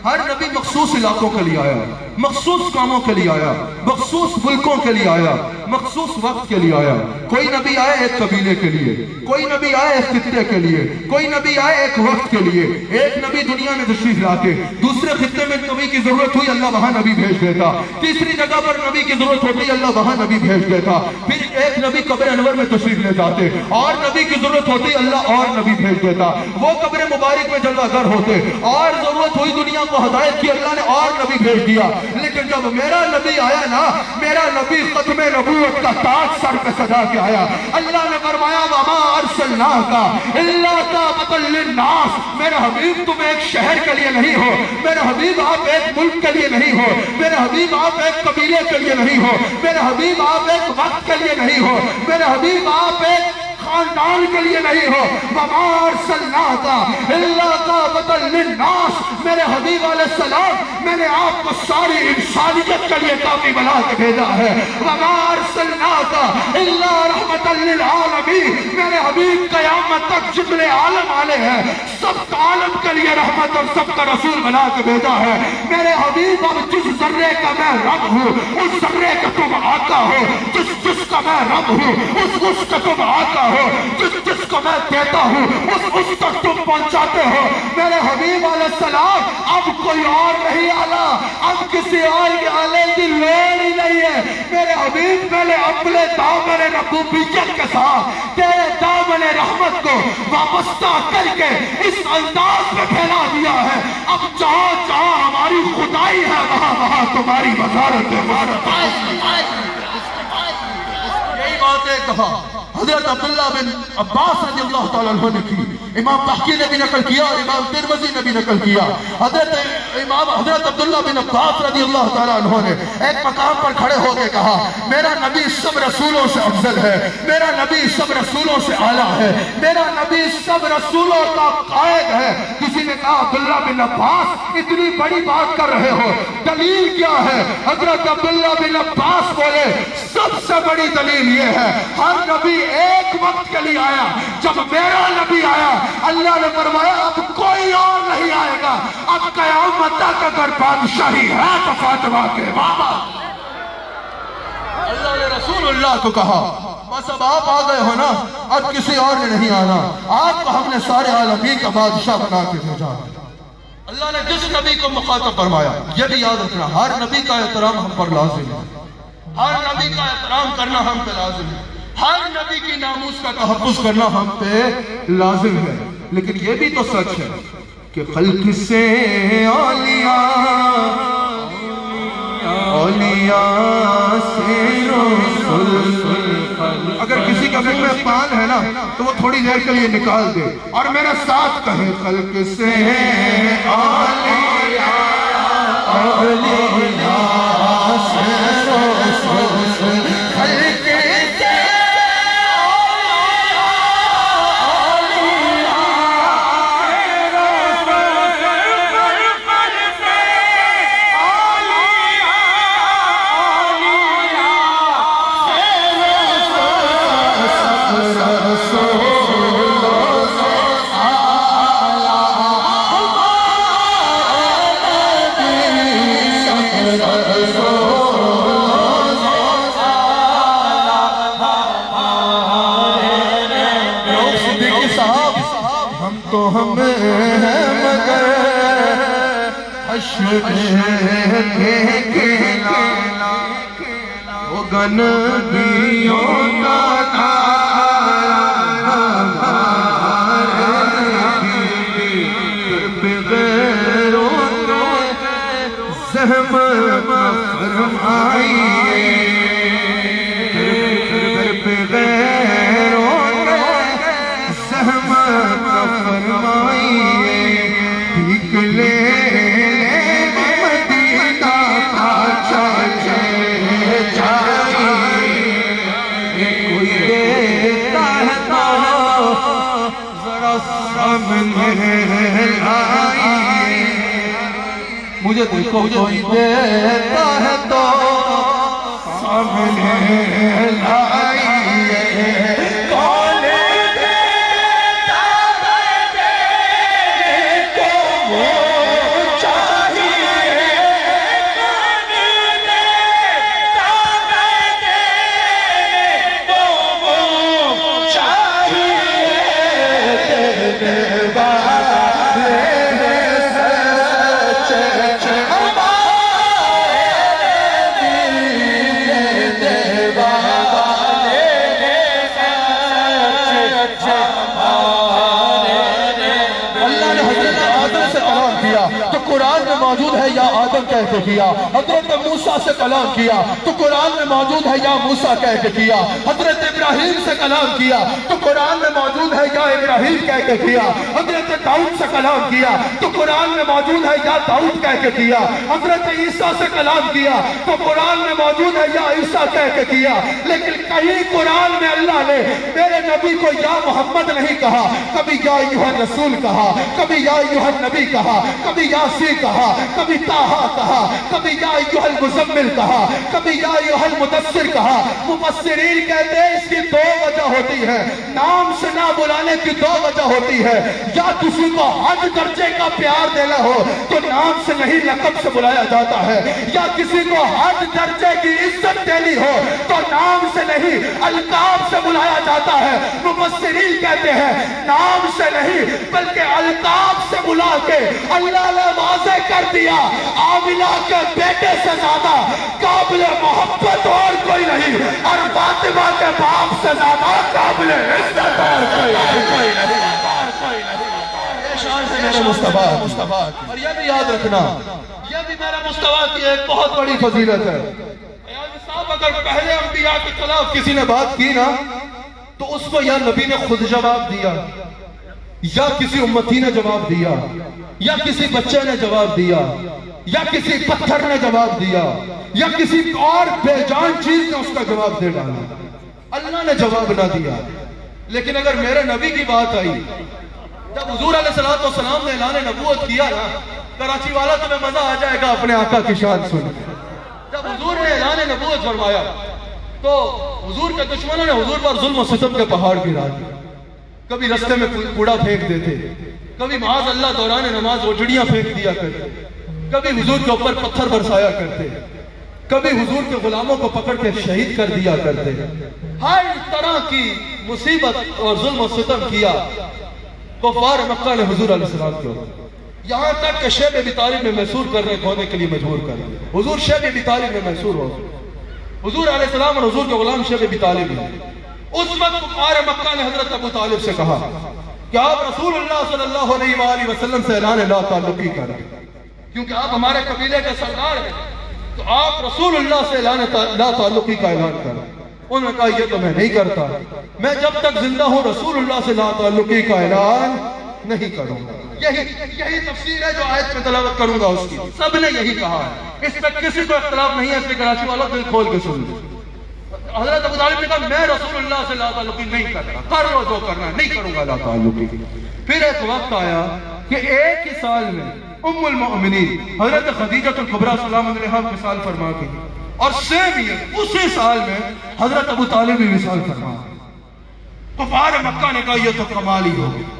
ہر نبی مخصوص علاقوں کے لیے آیا، مخصوص کاموں کے لیے آیا، مخصوص ملکوں کے لیے آیا، مخصوص وقت کے لیے آیا۔ کوئی نبی آئے ایک قبیلے کے لیے، کوئی نبی آئے ایک خطے کے لیے، کوئی نبی آئے ایک وقت کے لیے۔ ایک نبی دنیا میں تشریف لاتے، دوسرے خطے میں نبی کی ضرورت ہوئی اللہ وہاں نبی بھیج دیتا، تیسری جگہ پر نبی کی ضرورت ہوتی اللہ وہاں نبی بھیج دیتا، پھر ایک نبی قبر انور میں تشریف لے جاتے اور نبی کی ضرورت ہوتی اللہ اور نبی بھیج دیتا، وہ قبر مبارک میں جلوہ گر ہوتے اور ضرورت ہوئی دنیا کو ہدایت کی اللہ نے اور نبی بھیج دیا۔ لیکن جب میرا نبی آیا نا، میرا نبی ختم نبوت کا تاج سر پہ سجا کے آیا۔ اللہ نے فرمایا وَمَا أَرْسَلْنَاكَ إِلَّا كَافَةً لِلنَّاسِ، میرے حبیب تم ایک شہر کے لیے نہیں ہو، میرے حبیب آپ ایک ملک کے لیے نہیں ہو، میرے حبیب آپ ایک قبیلے کے لیے نہیں ہو، میرے حبیب آپ ایک وقت کے لیے نہیں ہو، میرے حبیب آپ ایک خاندان کے لیے نہیں ہو۔ وَمَا أَرْسَلْنَاكَ إِلَّا كَافَةً لِلنَّاسِ، میرے حبیب علیہ السلام میں نے آپ کو ساری انسانیت کے لیے کافی بنا کے بھیجا ہے۔ وَمَا أَرْسَلْنَاكَ إِلَّا رَحْمَةً لِلْعَالَمِينَ، میرے حبیب قیامت تک جتنے عالم والے ہیں سب عالم کے لیے رحمت اور سب کا رسول بنا کے بھیجا ہے۔ میرے حبیب اب جس ذرے کا میں رب ہوں اس ذرے کا تم آقا ہو، جس کا میں رب ہوں اس کا تم آقا ہو، جس کو میں دیتا ہوں اس تک تم پہنچاتے ہو۔ میرے حبیب علیہ السلام اب کوئی اور نہیں آنا، اب کسی اور کے آنے کی لوڑ ہی نہیں ہے۔ میرے حبیب میں نے اپنے دامن ربوبیت کے ساتھ تیرے دامن رحمت کو وابستہ کر کے اس انداز میں پھیلا دیا ہے۔ اب جہاں جہاں ہماری خدائی ہے وہاں وہاں تمہاری وزارت ہے۔ یہی باتیں کہا حضرت عبداللہ بن عباس رضی اللہ تعالیٰ عنہ نے کی، امام بحقی نے بھی نقل کیا اور امام ترمذی نے بھی نقل کیا۔ حضرت عبداللہ بن عباس رضی اللہ تعالیٰ عنہ نے ایک مقام پر کھڑے ہو کے کہا میرا نبی سب رسولوں سے افضل ہے، میرا نبی سب رسولوں سے اعلیٰ ہے، میرا نبی سب رسولوں کا قائد ہے۔ کسی نے کہا عبداللہ بن عباس اتنی بڑی بات کر رہے ہو، دلیل کیا ہے؟ حضرت عبداللہ بن عباس بولے سب سے بڑی دلیل یہ ہے ہر نبی ایک وقت کے لیے آیا، جب میرا نبی آیا اللہ نے فرمایا اب کوئی اور نہیں آئے گا، اب قیامت تک اگر بادشاہی ہے تو فاطمہ کے بابا۔ اللہ نے رسول اللہ کو کہا بس اب آپ آ گئے ہو نا، اب کسی اور نے نہیں آنا، آپ کو ہم نے سارے عالمین کا بادشاہ بنا کے بھیجا۔ اللہ نے جس نبی کو مخاطب فرمایا یہ بھی یاد رکھنا ہر نبی کا احترام ہم پر لازم ہے، ہر نبی کا احترام کرنا ہم پہ لازم ہے، ہر نبی کی ناموس کا تحفظ کرنا ہم پہ لازم ہے۔ لیکن یہ بھی تو سچ ہے کہ خلق سے اولیاء سے رسول، اگر کسی کا منہ میں پان ہے نا تو وہ تھوڑی دیر کے لیے نکال دے اور میرے ساتھ کہے خلق سے اولیاء سے رسول، وہ گنگیوں کا غیروں کے زحمت فرمائیے، غیروں کے زحمت فرمائیے، ٹھیک لے مجھے دیکھو کوئی دیتا ہے تو سامنے لائیے، کون دیتا ہے کو وہ چاہیے۔ موجود ہے یا آدم کہہ کے کیا، حضرت موسیٰ سے کلام کیا تو قرآن میں موجود ہے یا موسیٰ کہہ کے کیا، حضرت ابراہیم سے کلام کیا تو قرآن میں موجود ہے یا ابراہیم کہہ کے کیا، حضرت داؤد سے کلام کیا تو قرآن میں موجود ہے یا داؤد کہہ کے کیا، حضرت عیسیٰ سے کلام کیا تو قرآن میں موجود ہے یا عیسیٰ کہہ کے کیا، لیکن کہیں قرآن میں اللہ نے میرے نبی کو یا محمد نہیں کہا، کبھی یا ایھا الرسول کہا، کبھی یا ایھا النبی کہا، کبھی یاسین کہا، کبھی طٰہٰ کہا، کبھی یا ایھا المزمل کہا، کبھی یا ایھا المدثر کہا۔ مفسرین کہتے ہیں اس کی دو وجہ ہوتی ہے، نام سے نہ بلانے کی دو وجہ ہوتی ہے، یا کسی کو حد درجے کا پیار دینا ہو تو نام سے نہیں لقب سے بلایا جاتا ہے، یا کسی کو حد درجے کی عزت دینی ہو تو نام سے نہیں القاب سے بلایا جاتا ہے۔ مفسرین کہتے ہیں نام سے نہیں بلکہ القاب سے بلا کے اللہ نے واضح کر دیا آمنہ کے بیٹے سے زیادہ قابل محبت اور کوئی نہیں، اور فاطمہ کے باپ سے زیادہ قابل عزت اور کوئی نہیں۔ یہ شان ہے میرے مصطفیٰ، اور یہ بھی یاد رکھنا، یہ بھی میرے مصطفیٰ کی ایک بہت بڑی فضیلت ہے۔ صاحب اگر پہلے انبیاء کے خلاف کسی نے بات کی نا تو اس کو یا نبی نے خود جواب دیا، یا کسی امتی نے جواب دیا، یا کسی بچے نے جواب دیا، یا کسی پتھر نے جواب دیا، یا کسی اور بے جان چیز نے اس کا جواب دے ڈالا، اللہ نے جواب نہ دیا۔ لیکن اگر میرے نبی کی بات آئی، جب حضور علیہ السلام نے اعلان نبوت کیا نا، کراچی والا تمہیں مزہ آ جائے گا اپنے آقا کی شان سن۔ جب حضور نے اعلان نبوت فرمایا تو حضور کے دشمنوں نے حضور پر ظلم و ستم کے پہاڑ گرا دیے، کبھی رستے میں کوڑا پھینک دیتے، کبھی معاذ اللہ دوران نماز اجڑیاں پھینک دیا کرتے، کبھی حضور کے اوپر پتھر برسایا کرتے، کبھی حضور کے غلاموں کو پکڑ کے شہید کر دیا کرتے، ہر طرح کی مصیبت اور ظلم و ستم کیا کفار مکہ نے حضور علیہ السلام کو، یہاں تک کہ شیب ابی طالب میں محصور کرنے کھونے کے لیے مجبور کر دیا۔ حضور شیب ابی طالب میں محصور ہو، حضور علیہ السلام اور حضور کے غلام شیب ابی طالب ہیں۔ اس وقت کفار مکہ نے حضرت ابو طالب سے کہا کہ آپ رسول اللہ صلی اللہ علیہ وآلہ وسلم سے اعلان لا تعلقی کریں، کیونکہ آپ ہمارے قبیلے کے سردار ہیں، تو آپ رسول اللہ سے اعلان لا تعلقی کا اعلان کریں۔ انہوں نے کہا یہ تو میں نہیں کرتا، میں جب تک زندہ ہوں رسول اللہ سے لا تعلقی کا اعلان نہیں کروں گا۔ یہی تفسیر ہے جو آیت میں تلاوت کروں گا اس کی، سب نے یہی کہا ہے، اس پر کسی کو اختلاف نہیں ہے، اس لیے کراچی والا دل کھول کے سن لیں۔ حضرت ابو طالب نے کہا میں رسول اللہ سے لا تعلقی نہیں کرتا، کر لو جو کرنا ہے، نہیں کروں گا لا تعلقی۔ پھر ایک وقت آیا کہ ایک ہی سال میں ام المؤمنین حضرت خدیجہ الکبریٰ سلام علیہا وصال فرما گئی، اور سیم ایئر اسی سال میں حضرت ابو طالب بھی وصال فرما۔ کفار مکہ نے کہا یہ تو کمال ہی ہو گیا،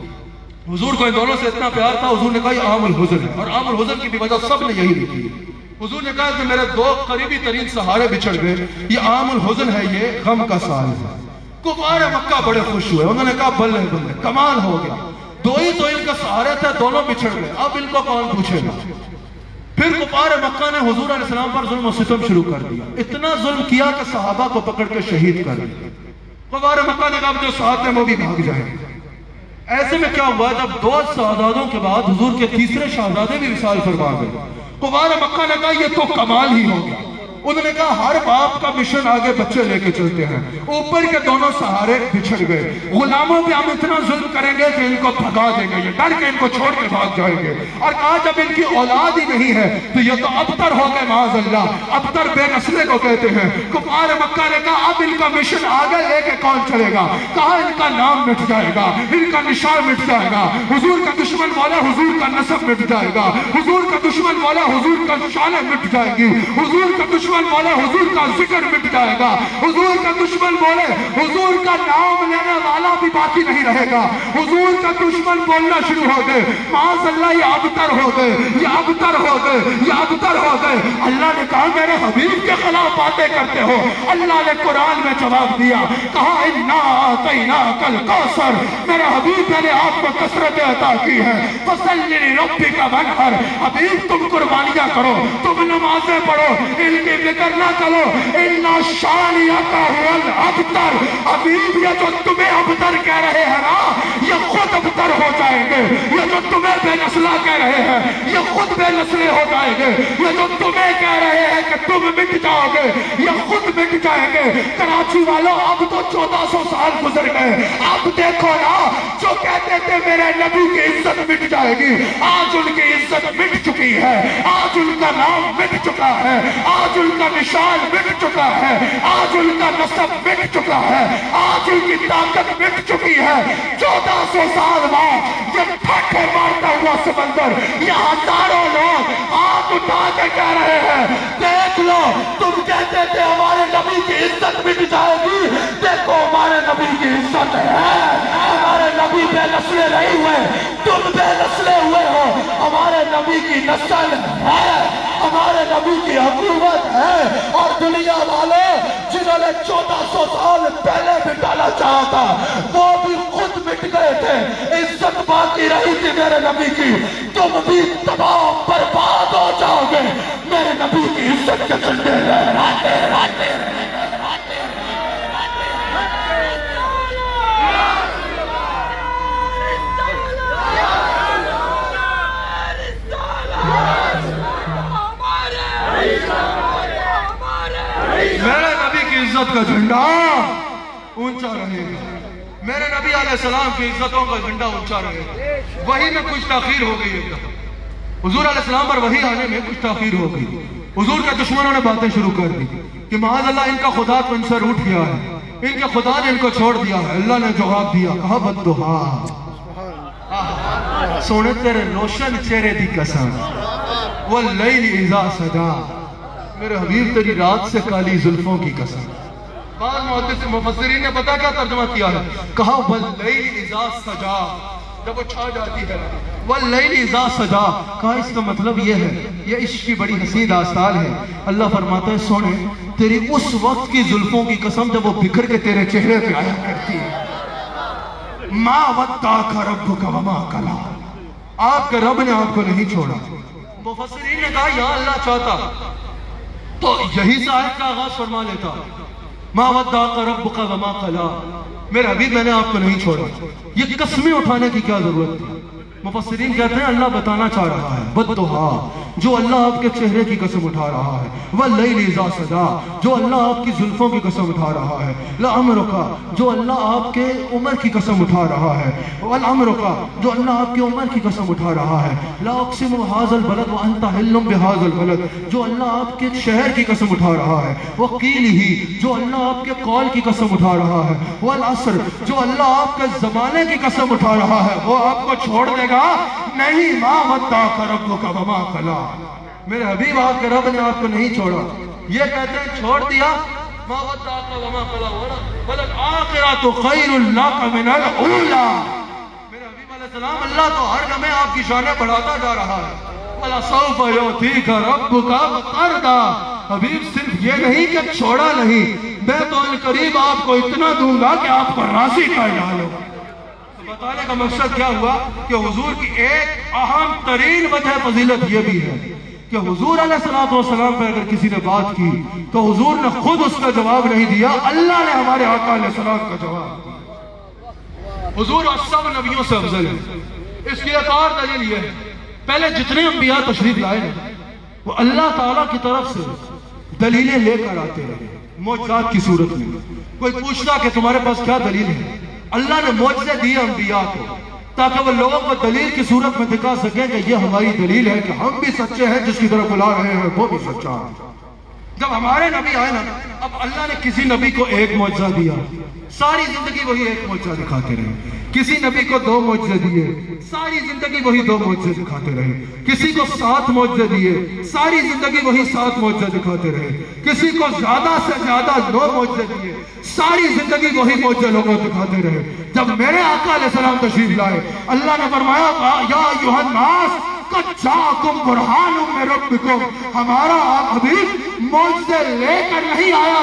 حضور کو ان دونوں سے اتنا پیار تھا، حضور نے کہا یہ عام الحزن ہے، اور عام الحزن کی بھی وجہ سب نے یہی لکھی ہے۔ حضور نے کہا کہ میرے دو قریبی ترین سہارے بچھڑ گئے، یہ عام الحزن ہے، یہ غم کا سال ہے۔ کفار مکہ بڑے خوش ہوئے، انہوں نے کہا بلے بلے کمال ہو گیا، دو ہی تو ان کا سہارے تھے، دونوں بچھڑ گئے، اب ان کو کون پوچھے گا۔ پھر کفار مکہ نے حضور علیہ السلام پر ظلم و ستم شروع کر دیا، اتنا ظلم کیا کہ صحابہ کو پکڑ کے شہید کر دیا۔ کفار مکہ نے کہا جو ساتھ ہیں وہ بھی بھاگ جائیں۔ ایسے میں کیا ہوا جب دو شہزادوں کے بعد حضور کے تیسرے شہزادے بھی وصال فرما گئے، کفار مکہ نے کہا یہ تو کمال ہی ہو گیا۔ انہوں نے کہا ہر باپ کا مشن آگے بچے لے کے چلتے ہیں، اوپر کے دونوں سہارے بچھڑ گئے، غلاموں پہ ہم اتنا ظلم کریں گے کہ ان کو بھگا دیں گے، یہ ڈر کے ان کو چھوڑ کے بھاگ جائیں گے۔ اور کہا جب ان کی اولاد ہی نہیں ہے تو یہ تو ابتر ہو گئے، معاذ اللہ، ابتر بے نسلے کو کہتے ہیں۔ کفار مکہ نے کہا اب ان کا مشن آگے لے کے کون چلے گا؟ کہا ان کا نام مٹ جائے گا، ان کا نشان مٹ جائے گا، حضور کا دشمن بولا حضور کا نسب مٹ جائے گا، حضور کا دشمن بولا حضور کا شانیں مٹ جائے گی، حضور کا دشمن بولے حضور کا ذکر مٹ جائے گا، حضور کا دشمن بولے حضور کا نام لینے والا بھی باقی نہیں رہے گا، حضور کا دشمن بولنا شروع ہو گئے، معاذ اللہ یہ ابتر ہو گئے، یہ ابتر ہو گئے، یہ ابتر ہو گئے۔ اللہ نے کہا میرے حبیب کے خلاف باتیں کرتے ہو، اللہ نے قرآن میں جواب دیا، کہا انا اعطیناک الکوثر، میرے حبیب میں نے آپ کو کثرت عطا کی ہے، فصلی لربک وانحر، حبیب تم قربانیاں کرو، تم نمازیں پڑھو، ان کی فکر نہ کرو، اِنَّ شَانِئَكَ هُوَ الْأَبْتَرُ، حبیب یہ جو تمہیں ابتر کہہ رہے ہیں نا یہ خود ابتر ہو جائیں گے، یہ جو تمہیں بے نسلہ کہہ رہے ہیں یہ خود بے نسلے ہو جائیں گے، یہ جو تمہیں کہہ رہے ہیں کہ تم مٹ جاؤ گے یہ خود مٹ جائیں گے۔ کراچی والوں اب تو 1400 سال گزر گئے، اب دیکھو نا جو کہتے تھے میرے نبی کی عزت مٹ جائے گی، آج ان کی عزت مٹ چکی ہے، آج ان کا نام مٹ چکا ہے، آج ان کا نشان مٹ چکا ہے، آج ان کا نسب مٹ چکا ہے، آج ان کی طاقت مٹ چکی ہے۔ 1400 سال بعد یہ پھٹے مارتا ہوا سمندر، یہ ہزاروں لوگ ہاتھ اٹھا کے کہہ رہے ہیں دیکھ لو تم کہتے تھے ہمارے نبی کی عزت مٹ جائے گی، دیکھو ہمارے نبی کی عزت ہے، ہمارے نبی بے نسلے نہیں ہوئے، تم بے نسلے ہوئے ہو، ہمارے نبی کی نسل ہے، ہمارے نبی کی حکومت ہے۔ اور دنیا والے جنہوں نے 1400 سال پہلے مٹانا چاہا تھا وہ بھی خود مٹ گئے تھے، عزت باقی رہی تھی میرے نبی کی، تم بھی تباہ برباد ہو جاؤ گے، میرے نبی کی عزت کے چلتے لہراتے رہتے میرے نبی کی عزت کا جھنڈا اونچا رہے گا، میرے نبی علیہ السلام کی عزتوں کا جھنڈا اونچا رہے گا۔ وہی میں کچھ تاخیر ہو گئی ہے، حضور علیہ السلام پر وہی آنے میں کچھ تاخیر ہو گئی، حضور کے دشمنوں نے باتیں شروع کر دی کہ معاذ اللہ ان کا خدا تو ان سے روٹ گیا ہے، ان کے خدا نے ان کو چھوڑ دیا ہے۔ اللہ نے جواب دیا کہا بددعا، سونے تیرے روشن چہرے دی قسم، واللیل اذا سجا، میرے حبیب تیری رات سے کالی زلفوں کی قسم۔ بعض محدث مفسرین نے پتا کیا ترجمہ کیا ہے، کہا واللیل اذا سجا، جب وہ چھا جاتی ہے، واللیل اذا سجا، کہا اس کا مطلب یہ ہے، یہ عشق کی بڑی حسین داستان ہے۔ اللہ فرماتا ہے سونے تیری اس وقت کی زلفوں کی قسم جب وہ بکھر کے تیرے چہرے پہ آیا کرتی ہے، ما ودعک ربک وما قلی، آپ کے رب نے آپ کو نہیں چھوڑا۔ مفسرین نے کہا یا اللہ چاہتا تو یہی سے آیت کا آغاز فرما لیتا، ما ودعک ربک وما قلی، میرے حبیب میں نے آپ کو نہیں چھوڑا۔ یہ قسمیں اٹھانے کی کیا ضرورت تھی؟ مفسرین کہتے ہیں اللہ بتانا چاہ رہا ہے بددعا، جو اللہ آپ کے چہرے کی قسم اٹھا رہا ہے، واللیل اذا سجا، جو اللہ آپ کی زلفوں کی قسم اٹھا رہا ہے، لعمرک، جو اللہ آپ کے عمر کی قسم اٹھا رہا ہے، والعمرک، جو اللہ آپ کی عمر کی قسم اٹھا رہا ہے، لا اقسم بہذا البلد وانت حل بہذا البلد، جو اللہ آپ کے شہر کی قسم اٹھا رہا ہے، وقیلہ، جو اللہ آپ کے قول کی قسم اٹھا رہا ہے، والعصر، جو اللہ آپ کے زمانے کی قسم اٹھا رہا ہے، وہ آپ کو چھوڑ دے گا نہیں، ما ودعک ربک وما قلی، میرے حبیب آپ کے رب نے آپ کو نہیں چھوڑا۔ یہ کہتے ہیں چھوڑ دیا، ما ودعک وما قلی، وللآخرۃ خیر لک من الاولی، میرے حبیب علیہ السلام اللہ تو ہر لمحے آپ کی شانیں بڑھاتا جا رہا ہے۔ وَلَسَوْفَ يُعْطِيكَ رَبُّكَ فَتَرْضَىٰ، حبیب صرف یہ نہیں کہ چھوڑا نہیں، میں تو عنقریب آپ کو اتنا دوں گا کہ آپ کو راضی کر ڈالو۔ بتانے کا مقصد کیا ہوا کہ حضور کی ایک اہم ترین وجہ فضیلت یہ بھی ہے کہ حضور علیہ السلام پہ اگر کسی نے بات کی تو حضور نے خود اس کا جواب نہیں دیا، اللہ نے ہمارے آقا علیہ السلام کا جواب دیا۔ حضور سب نبیوں سے افضل ہے۔ اس کی ایک اور دلیل یہ ہے، پہلے جتنے انبیاء تشریف لائے ہیں وہ اللہ تعالیٰ کی طرف سے دلیلیں لے کر آتے ہیں معجزات کی صورت میں۔ کوئی پوچھتا کہ تمہارے پاس کیا دلیل ہے، اللہ نے معجزے دیے انبیاء کو تاکہ وہ لوگوں کو دلیل کی صورت میں دکھا سکیں کہ یہ ہماری دلیل ہے کہ ہم بھی سچے ہیں، جس کی طرف بلا رہے ہیں وہ بھی سچا ہے۔ جب ہمارے نبی آئے نا، اب اللہ نے کسی نبی کو ایک معجزہ دیا، ساری زندگی وہی ایک معجزہ دکھاتے رہے۔ کسی نبی کو 2 معجزے دیے، ساری زندگی وہی 2 معجزے دکھاتے رہے۔ کسی کو 7 معجزے دیے، ساری زندگی وہی 7 معجزے دکھاتے رہے۔ کسی کو زیادہ سے زیادہ 2 معجزے دیے، ساری زندگی وہی معجزے لوگوں دکھاتے رہے۔ جب میرے آقا علیہ السلام تشریف لائے، اللہ نے فرمایا یا ایھا الناس قد جاءکم برہان من ربکم، ہمارا حبیب معجزے لے کر نہیں آیا،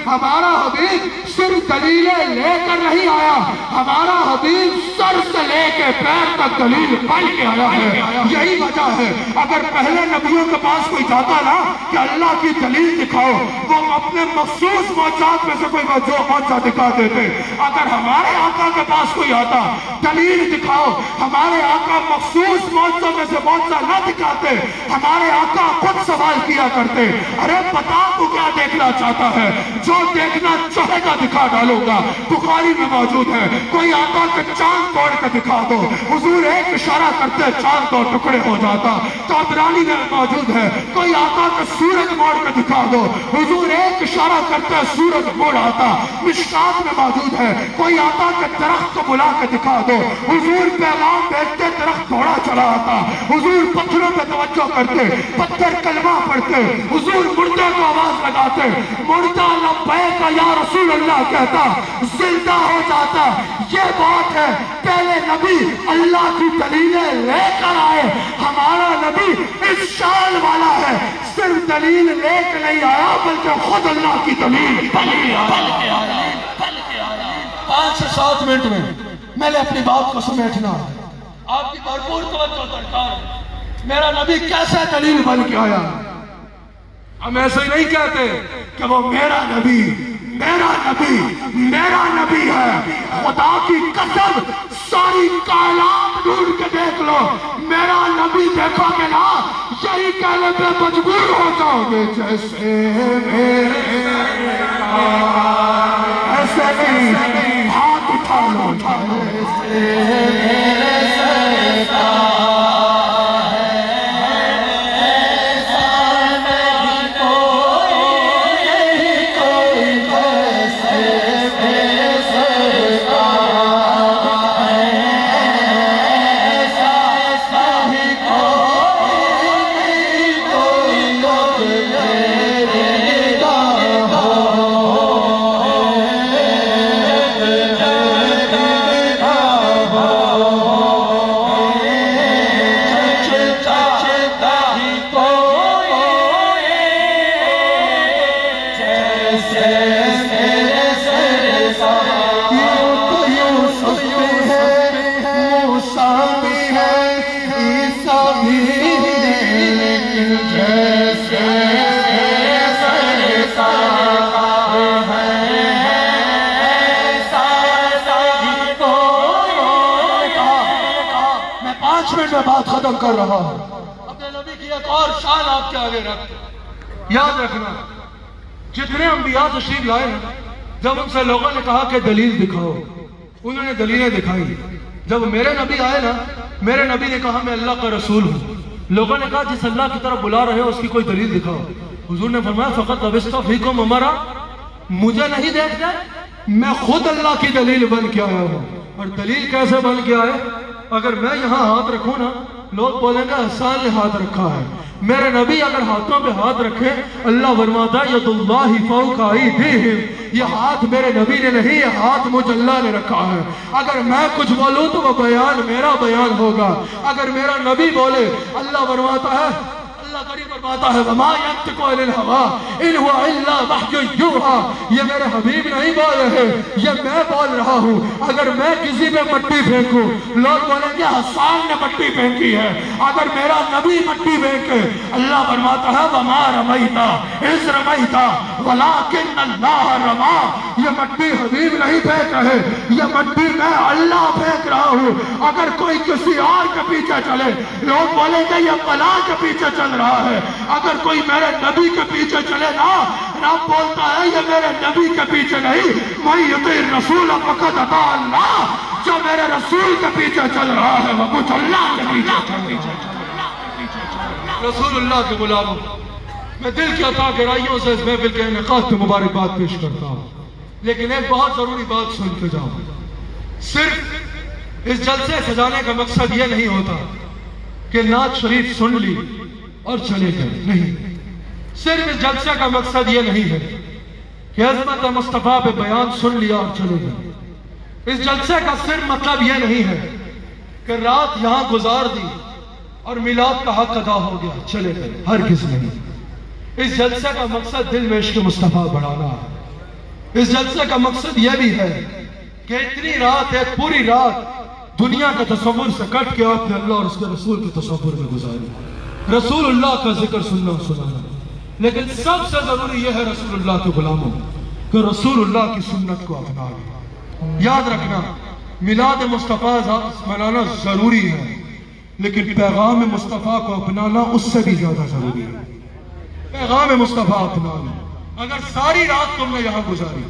ہمارا حبیب صرف دلیلیں لے کر نہیں آیا، ہمارا حبیب سر سے لے کے پیر تک دلیل بن کے آیا ہے۔ یہی وجہ ہے اگر پہلے نبیوں کے پاس کوئی جاتا نا کہ اللہ کی دلیل دکھاؤ، وہ اپنے مخصوص معجزات میں سے کوئی معجزہ دکھا دیتے۔ اگر ہمارے آقا کے پاس کوئی آتا، دلیل دکھاؤ، ہمارے آقا مخصوص معجزوں میں سے معجزہ نہ دکھاتے، ہمارے آقا خود سوال کیا کرتے، ارے بتا تو کیا دیکھنا چاہتا ہے، جو دیکھنا چاہے گا دکھا ڈالوں گا۔ بخاری میں موجود ہے، کوئی آقا کہ چاند توڑ کے دکھا دو، حضور ایک اشارہ کرتے چاند دو ٹکڑے ہو جاتا۔ طبرانی میں موجود ہے، کوئی آقا کہ سورج موڑ کے دکھا دو، حضور ایک اشارہ کرتے سورج موڑ آتا۔ مشکات میں موجود ہے، کوئی آقا کہ درخت کو بلا کے دکھا دو، حضور پیغام بھیجتے درخت گھوڑا چلا آتا، حضور پتھروں پہ توجہ کرتے، پتھر کلمہ پڑھتے، حضور مردے کو آواز لگاتے، مردہ لبیک یا رسول اللہ کہتا، زندہ ہو جاتا۔ یہ بات ہے، پہلے نبی اللہ کی دلیلیں لے کر آئے، ہمارا نبی اس شان والا ہے، صرف دلیل لے کے نہیں آیا بلکہ خود اللہ کی دلیل بن کے آیا۔ 5 سے 7 منٹ میں نے اپنی بات کو سمیٹنا ہے، آپ کی بھرپور توجہ درکار ہے۔ میرا نبی کیسے دلیل بن کے آیا؟ ہم ایسے ہی نہیں کہتے کہ وہ میرا نبی ہے۔ خدا کی قسم ساری کائنات ڈھونڈ کے دیکھ لو، میرا نبی دیکھو گے نا، یہی کہنے پہ مجبور ہو جاؤ گے، جیسے ایسے نہیں، ہاتھ اٹھا لو، بات ختم کر رہا ہوں۔ اپنے نبی کی ایک اور شان آپ کے آگے رکھ، یاد رکھنا جتنے انبیاء تشریف لائے ہیں، جب ان سے لوگوں نے کہا کہ دلیل دکھاؤ، انہوں نے دلیلیں دکھائی۔ جب میرے نبی آئے نا، میرے نبی نے کہا میں اللہ کا رسول ہوں۔ لوگوں نے کہا جس اللہ کی طرف بلا رہے ہو اس کی کوئی دلیل دکھاؤ۔ حضور نے فرمایا فقط لبثت فیکم عمرا، مجھے نہیں دیکھتے، میں خود اللہ کی دلیل بن کے آیا ہوں۔ اور دلیل کیسے بن کے آئے؟ اگر میں یہاں ہاتھ رکھوں نا، لوگ بولیں گے حسان نے ہاتھ رکھا ہے۔ میرے نبی اگر ہاتھوں پہ ہاتھ رکھے، اللہ فرماتا ہے ید اللہ فوق ایدیہم، یہ ہاتھ میرے نبی نے نہیں، یہ ہاتھ مجھ اللہ نے رکھا ہے۔ اگر میں کچھ بولوں تو وہ بیان میرا بیان ہوگا، اگر میرا نبی بولے، اللہ فرماتا ہے، اللہ کریم فرماتا ہے وما ينطق عن الهوى ان هو الا وحی یوحی، یہ میرے حبیب نہیں بول رہے، یہ میں بول رہا ہوں۔ اگر میں کسی پہ مٹی پھینکوں، لوگ بولیں گے حسان نے مٹی پھینکی ہے، اگر میرا نبی مٹی پھینکے، اللہ فرماتا ہے وما رمیت اذ رمیت ولکن اللہ رما، یہ مٹی حبیب نہیں پھینک رہے، یہ مٹی میں اللہ پھینک رہا ہوں۔ اگر کوئی کسی اور کے پیچھے چلے، لوگ بولیں گے یہ فلاں کے پیچھے چل رہا ہے، اگر کوئی میرے نبی کے پیچھے چلے نا، رب بولتا ہے یہ میرے نبی کے پیچھے نہیں، میں یطیع الرسول فقد اطاع اللہ، جو میرے رسول کے پیچھے چل رہا ہے وہ کچھ اللہ کے پیچھے چل رہا ہے۔ رسول اللہ کے غلاموں، میں دل کی عطا گہرائیوں سے اس محفل کے انعقاد کی مبارکباد پیش کرتا ہوں، لیکن ایک بہت ضروری بات سن کے جاؤ۔ صرف اس جلسے سجانے کا مقصد یہ نہیں ہوتا کہ نعت شریف سن لی اور چلے گئے، نہیں، صرف اس جلسے کا مقصد یہ نہیں ہے کہ عظمت مصطفیٰ پہ بیان سن لیا اور چلے گئے۔ اس جلسے کا صرف مطلب یہ نہیں ہے کہ رات یہاں گزار دی اور میلاد کا حق ادا ہو گیا چلے گئے، ہرگز نہیں۔ اس جلسے کا مقصد دل میں عشق مصطفیٰ بڑھانا ہے۔ اس جلسے کا مقصد یہ بھی ہے کہ اتنی رات، ایک پوری رات دنیا کے تصور سے کٹ کے آپ نے اللہ اور اس کے رسول کے تصور میں گزاری، رسول اللہ کا ذکر سننا سنانا۔ لیکن سب سے ضروری یہ ہے رسول اللہ کے غلاموں کہ رسول اللہ کی سنت کو اپنا لیں۔ یاد رکھنا، میلاد مصطفیٰ منانا ضروری ہے، لیکن پیغام مصطفیٰ کو اپنانا اس سے بھی زیادہ ضروری ہے۔ پیغام مصطفیٰ اپنانا، اگر ساری رات تم نے یہاں گزاری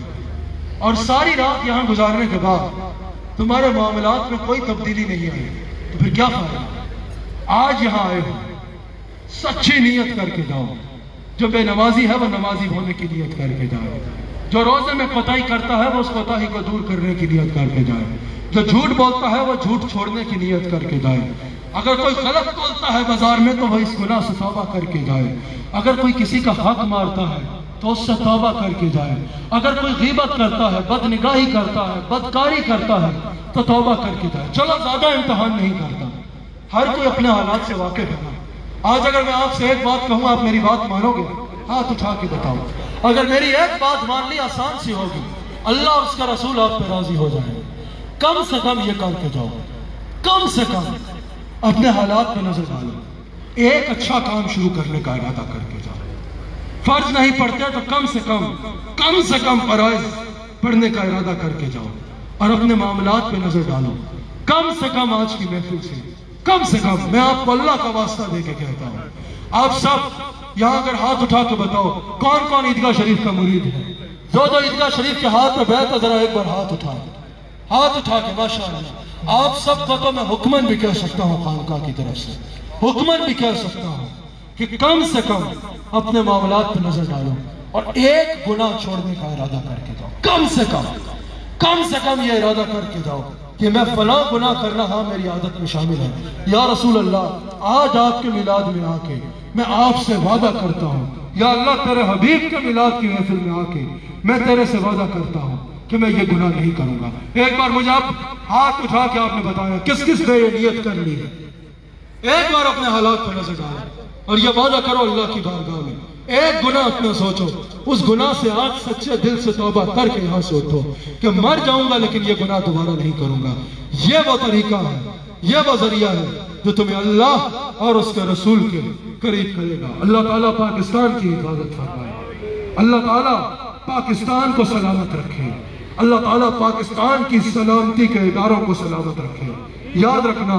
اور ساری رات یہاں گزارنے کے بعد تمہارے معاملات میں کوئی تبدیلی نہیں آئی تو پھر کیا فائدہ؟ آج یہاں آئے ہو، سچی نیت کر کے جاؤ۔ جو بے نمازی ہے وہ نمازی ہونے کی نیت کر کے جائے، جو روزے میں کوتاہی کرتا ہے وہ اس کوتاہی کو دور کرنے کی نیت کر کے جائے، جو جھوٹ بولتا ہے وہ جھوٹ چھوڑنے کی نیت کر کے جائے، اگر کوئی غلط بولتا ہے بازار میں تو وہ اس گناہ سے توبہ کر کے جائے، اگر کوئی کسی کا حق مارتا ہے تو اس سے توبہ کر کے جائے، اگر کوئی غیبت کرتا ہے، بد نگاہی کرتا ہے، بدکاری کرتا ہے تو توبہ کر کے جائے۔ چلو زیادہ امتحان نہیں کرتا، ہر کوئی اپنے حالات سے واقف ہے۔ آج اگر میں آپ سے ایک بات کہوں آپ میری بات مانو گے؟ ہاتھ اٹھا کے بتاؤ۔ اگر میری ایک بات مان لی آسان سی ہوگی، اللہ اور اس کا رسول آپ پہ راضی ہو جائے۔ کم سے کم یہ کر کے جاؤ، کم سے کم اپنے حالات پہ نظر ڈالو، ایک اچھا کام شروع کرنے کا ارادہ کر کے جاؤ۔ فرض نہیں پڑھتے تو کم سے کم فرائض پڑھنے کا ارادہ کر کے جاؤ اور اپنے معاملات پہ نظر ڈالو۔ کم سے کم آج کی محفل سے، کم سے کم میں آپ کو اللہ کا واسطہ دے کے کہتا ہوں، آپ سب یہاں اگر ہاتھ اٹھا کے بتاؤ کون کون عیدگاہ شریف کا مرید ہے؟ جو عیدگاہ شریف کے ہاتھ میں بیٹھا ذرا ایک بار ہاتھ اٹھا کے ماشاءاللہ۔ آپ سب کو تو میں حکمن بھی کہہ سکتا ہوں، خانقاہ کی طرف سے حکمن بھی کہہ سکتا ہوں کہ کم سے کم اپنے معاملات پہ نظر ڈالو اور ایک گناہ چھوڑنے کا ارادہ کر کے جاؤ۔ کم سے کم یہ ارادہ کر کے جاؤ کہ میں فلاں گناہ کرنا ہاں میری عادت میں شامل ہے۔ یا رسول اللہ، آج آپ کے میلاد میں آ کے میں آپ سے وعدہ کرتا ہوں، یا اللہ تیرے حبیب کے میلاد کی محفل میں آ کے میں تیرے سے وعدہ کرتا ہوں کہ میں یہ گناہ نہیں کروں گا۔ ایک بار مجھے آپ ہاتھ اٹھا کے آپ نے بتایا کس کس نے یہ نیت کر لی ہے؟ ایک بار اپنے حالات پر نظر ڈالو اور یہ وعدہ کرو اللہ کی بارگاہ میں، ایک گناہ اپنا سوچو، اس گناہ سے آج سچے دل سے توبہ کر کے یہاں سے اٹھو کہ مر جاؤں گا لیکن یہ گناہ دوبارہ نہیں کروں گا۔ یہ وہ طریقہ ہے، یہ وہ ذریعہ ہے جو تمہیں اللہ اور اس کے رسول کے قریب کرے گا۔ اللہ تعالیٰ پاکستان کی حفاظت فرمائے، اللہ تعالیٰ پاکستان کو سلامت رکھے، اللہ تعالیٰ پاکستان کی سلامتی کے اداروں کو سلامت رکھے۔ یاد رکھنا،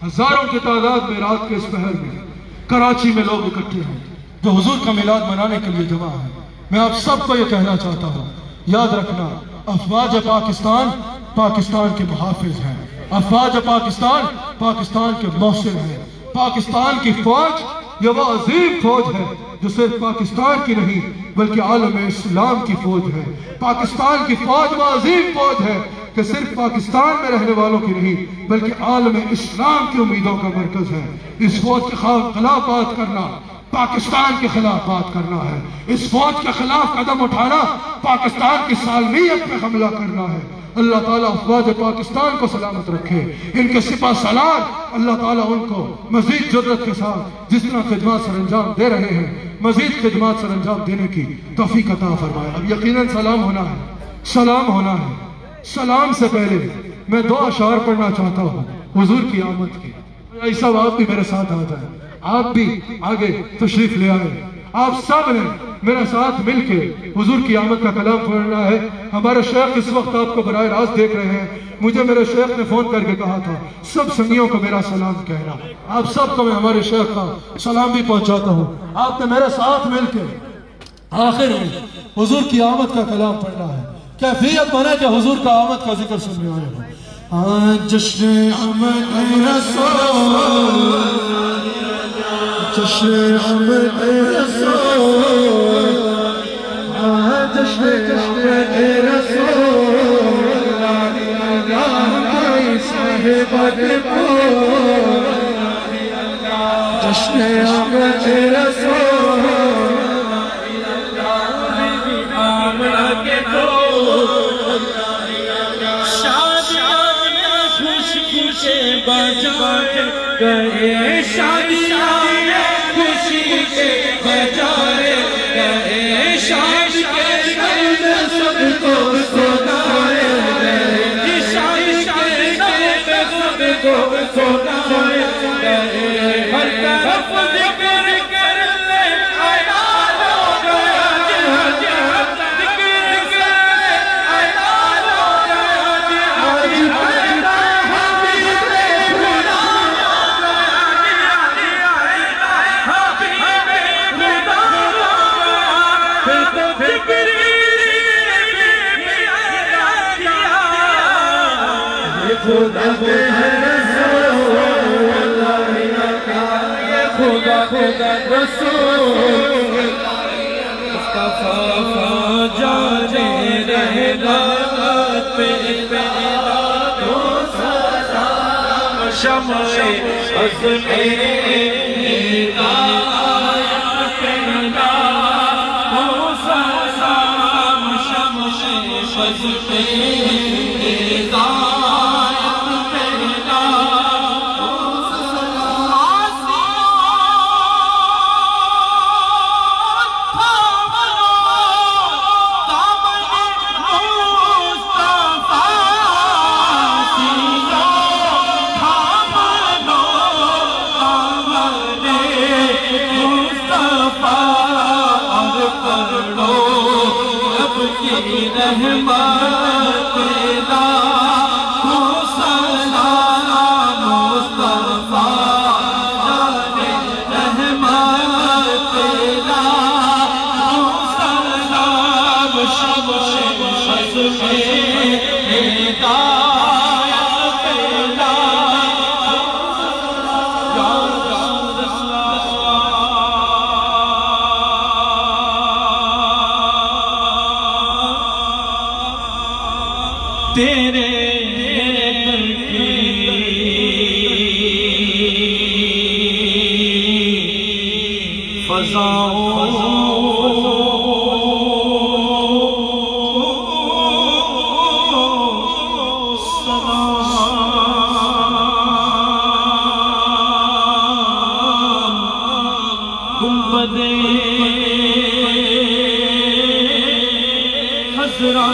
ہزاروں کی تعداد میں رات کے اس پہر میں کراچی میں لوگ اکٹھے ہیں جو حضور کا میلاد منانے کے لیے جمع ہے۔ میں آپ سب کو یہ کہنا چاہتا ہوں، یاد رکھنا، افواج پاکستان پاکستان کے محافظ ہیں، افواج پاکستان پاکستان کے محسن ہیں۔ پاکستان کی فوج یہ وہ عظیم فوج ہے جو صرف پاکستان کی نہیں بلکہ عالم اسلام کی فوج ہے۔ پاکستان کی فوج وہ عظیم فوج ہے کہ صرف پاکستان میں رہنے والوں کی نہیں بلکہ عالم اسلام کی امیدوں کا مرکز ہے۔ اس فوج کے خلاف بات کرنا پاکستان کے خلاف بات کرنا ہے، اس فوج کے خلاف قدم اٹھانا پاکستان کی سالمیت پہ حملہ کرنا ہے۔ اللہ تعالیٰ افواج پاکستان کو سلامت رکھے، ان کے سپہ سالار اللہ تعالیٰ ان کو مزید جرأت کے ساتھ جس طرح خدمات سر انجام دے رہے ہیں مزید خدمات سر انجام دینے کی توفیق عطا فرمائے۔ اب یقیناً سلام ہونا ہے۔ سلام سے پہلے میں 2 اشعار پڑھنا چاہتا ہوں حضور کی آمد کے۔ ایسا آپ بھی میرے ساتھ آ جائیں، آپ بھی آگے تشریف لے آئے، آپ سب نے میرے ساتھ مل کے حضور کی آمد کا کلام پڑھنا ہے۔ ہمارے شیخ اس وقت آپ کو براہ راست دیکھ رہے ہیں، مجھے میرے شیخ نے فون کر کے کہا تھا سب سنگیوں کو میرا سلام کہنا۔ آپ سب کو میں ہمارے شیخ کا سلام بھی پہنچاتا ہوں۔ آپ نے میرے ساتھ مل کے آخر میں حضور کی آمد کا کلام پڑھنا ہے۔ کیفیت بنے کہ حضور کا آمد کا ذکر سننے والے ہوں۔ آج جشن آمد رسول، جشن آمد رسول، آج جشن آمد رسول، صاحب پور، جشن آمد رسول، آمد کے بجائے گئے شادیاں خوشی کے بجائے خدا رسول مصطفیٰ جانے رحمت پہ تو سلام شمع عزم ہدایت پیدا تو سلام شمع عزم ہدایت رحمت پیدا تو سلام مصطفیٰ جانے رحمت پیدا تو سلام شمع عزم ہدایت پیدا تیرے در کی فضاؤں گنبدِ خضرا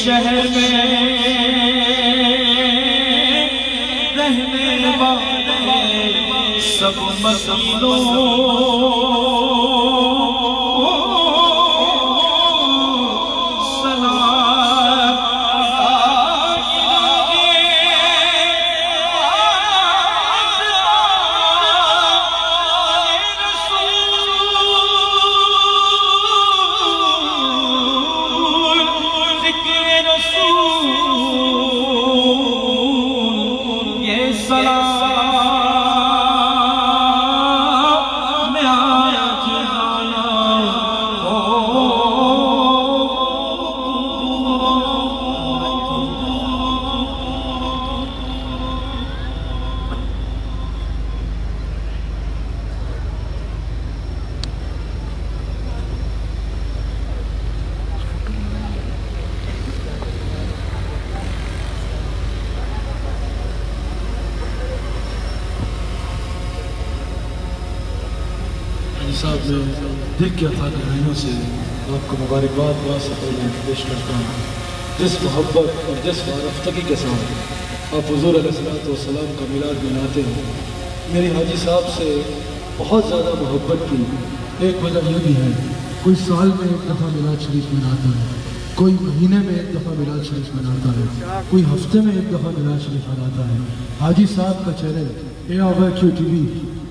شہر میں رہنے والے سب مسیلوں صاحب میں دل کے عطا گہرائیوں سے آپ کو مبارکباد واسطے پہلے پیش کرتا ہوں. جس محبت اور جس معرفتگی کے ساتھ آپ حضور علیہ السلام کا میلاد مناتے ہیں، میری حاجی صاحب سے بہت زیادہ محبت کی ایک وجہ یہ بھی ہے کوئی سال میں ایک دفعہ میلاد شریف مناتا ہے، کوئی مہینے میں ایک دفعہ میلاد شریف مناتا ہے، کوئی ہفتے میں ایک دفعہ میلاد شریف مناتا ہے۔ حاجی صاحب کا چینل AOQ TV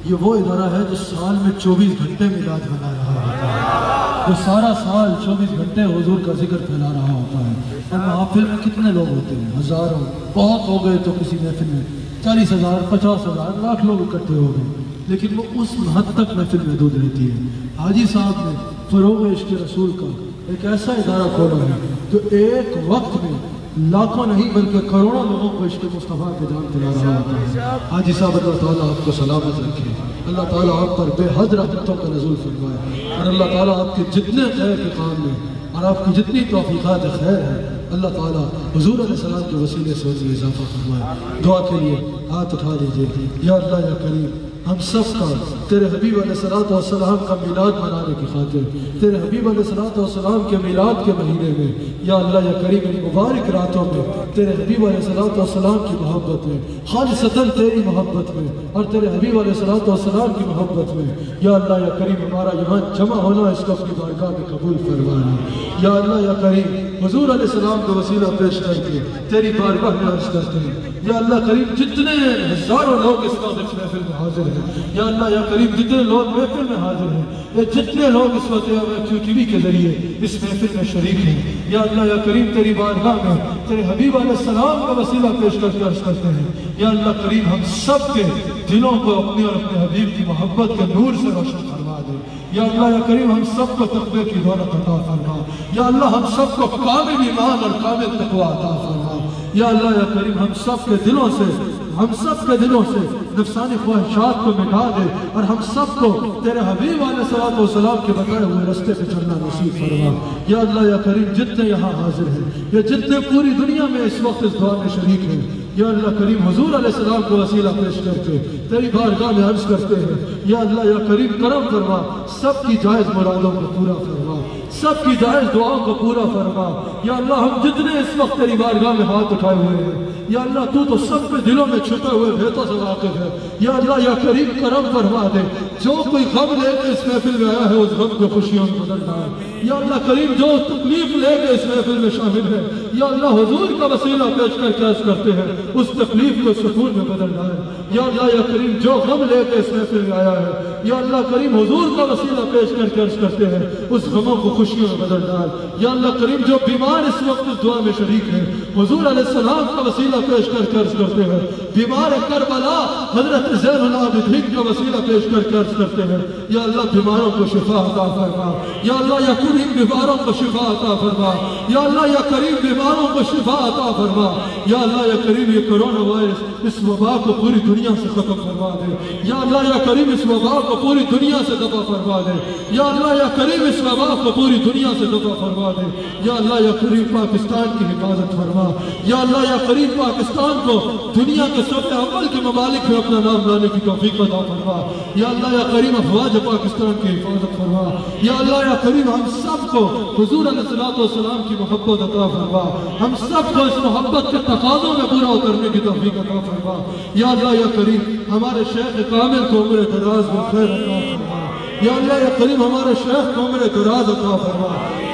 یہ وہ ادارہ ہے جو سال میں 24 گھنٹے میلاد بنا رہا ہوتا ہے، جو سارا سال 24 گھنٹے حضور کا ذکر پھیلا رہا ہوتا ہے۔ اور محافل میں کتنے لوگ ہوتے ہیں؟ ہزاروں، بہت ہو گئے تو کسی محفل میں 40,000 50,000 لاکھ لوگ اکٹھے ہو گئے، لیکن وہ اس حد تک محفل محدود رہتی ہے۔ حاجی صاحب نے فروغ عشق رسول کا ایک ایسا ادارہ کھولا ہے جو ایک وقت میں لاکھوں نہیں بلکہ کروڑوں لوگوں کو عشق مصطفیٰ کے جان دلا رہا ہوتا ہے۔ حاجی صاحب اللہ تعالیٰ آپ کو سلامت رکھے، اللہ تعالیٰ آپ پر بے حد رحمتوں کا نزول فرمائے، اور اللہ تعالیٰ آپ کے جتنے خیر کے کام میں اور آپ کی جتنی توفیقات خیر ہیں اللہ تعالیٰ حضور علیہ السلام کے وسیلے سے ان میں اضافہ فرمائے۔ دعا کے لیے ہاتھ اٹھا دیجئے۔ یا اللہ یا کریم، ہم سب کا تیرے حبیب علیہ السلام کا میلاد منانے کی خاطر، تیرے حبیب علیہ السلام کے میلاد کے مہینے میں، یا اللہ یا کریم ان مبارک راتوں میں تیرے حبیب علیہ السلام کی محبت میں، خالصتاً تیری محبت میں اور تیرے حبیب علیہ السلام کی محبت میں، یا اللہ یا کریم ہمارا یہاں جمع ہونا اس کو اپنی بارگاہ میں قبول فرمانا۔ یا اللہ یا کریم حضور علیہ السلام کا وسیلہ پیش کر کے تیری بارگاہ میں عرض کرتے ہیں، یا اللہ کریم جتنے ہزاروں لوگ اس وقت اس محفل میں حاضر ہیں، یا اللہ یا کریم جتنے لوگ محفل میں حاضر ہیں، یا جتنے لوگ اس وقت AOQ TV کے ذریعے اس محفل میں شریک ہیں، یا اللہ یا کریم تیری بارگاہ میں تیرے حبیب علیہ السلام کا وسیلہ پیش کر کے عرض کرتے ہیں، یا اللہ کریم ہم سب کے دلوں کو اپنے اور اپنے حبیب کی محبت کے نور سے روشن فرما دے۔ یا اللہ یا کریم ہم سب کو تقوی کی دولت عطا فرما، یا اللہ ہم سب کو کامل ایمان اور کامل تقوی عطا فرما۔ یا اللہ یا کریم ہم سب کے دلوں سے نفسانی خواہشات کو مٹا دے، اور ہم سب کو تیرے حبیب علیہ السلام کے بتائے ہوئے رستے پہ چلنا نصیب فرما۔ یا اللہ یا کریم جتنے یہاں حاضر ہیں یا جتنے پوری دنیا میں اس وقت اس دعا میں شریک ہیں، یا اللہ کریم حضور علیہ السلام کو وسیلہ پیش کر کے تیری بارگاہ میں عرض کرتے ہیں، یا اللہ یا کریم کرم فرما، سب کی جائز مرادوں کو پورا فرما، سب کی جائز دعاؤں کو پورا فرما۔ یا اللہ ہم جتنے اس وقت تیری بارگاہ میں ہاتھ اٹھائے ہوئے ہیں، یا اللہ تو سب کے دلوں میں چھپے ہوئے بھیتوں سے واقف ہے، یا اللہ یا کریم کرم فرما دے، جو کوئی غم لے کے اس محفل میں آیا ہے اس غم کو خوشیوں میں بدل ڈال۔ یا اللہ کریم جو تکلیف لے کے اس محفل میں شامل ہے، یا اللہ حضور کا وسیلہ پیش کر کے عرض کرتے ہیں اس تکلیف کو سکون میں بدل ڈال۔ یا اللہ یا کریم جو غم لے کے اس محفل میں آیا ہے، یا اللہ کریم حضور کا وسیلہ پیش کر کے عرض کرتے ہیں اس غموں کو خوشیوں میں بدل ڈال۔ یا اللہ کریم جو بیمار اس وقت اس دعا میں شریک ہیں، حضور علیہ السلام کا وسیلہ پیش کر کے عرض کرتے ہیں، بیمار کربلا حضرت زین العابدین کا وسیلہ پیش کر کے عرض کرتے ہیں، یا اللہ بیماروں کو شفا عطا فرما، یا اللہ یا کریم بیماروں کو شفا عطا فرما، یا اللہ یا کریم بیماروں کو شفا عطا فرما۔ یا اللہ یا کریم یہ کرونا وائرس اس وبا کو پوری دنیا سے ختم فرما دے، یا اللہ یا کریم اس وبا کو پوری دنیا سے دفع فرما دے، یا اللہ یا کریم اس وبا کو پوری دنیا سے دفع فرما دے، یا اللہ یا کریم پاکستان کی حفاظت فرما، یا اللہ یا کریم پاکستان کو دنیا کے صف اول کے ممالک میں اپنا نام لانے کی توفیق عطا فرما، یا اللہ یا کریم افواج پاکستان کی حفاظت فرما، یا اللہ یا کریم ہم سب کو حضور علیہ السلام کی محبت عطا فرما، ہم سب کو اس محبت کے تقاضوں میں پورا اترنے کی توفیق عطا فرما۔ یا اللہ یا کریم ہمارے شیخ کامل کو عمر دراز میں خیر عطا فرما، یا اللہ یا کریم ہمارے شیخ کو عمر دراز عطا فرما،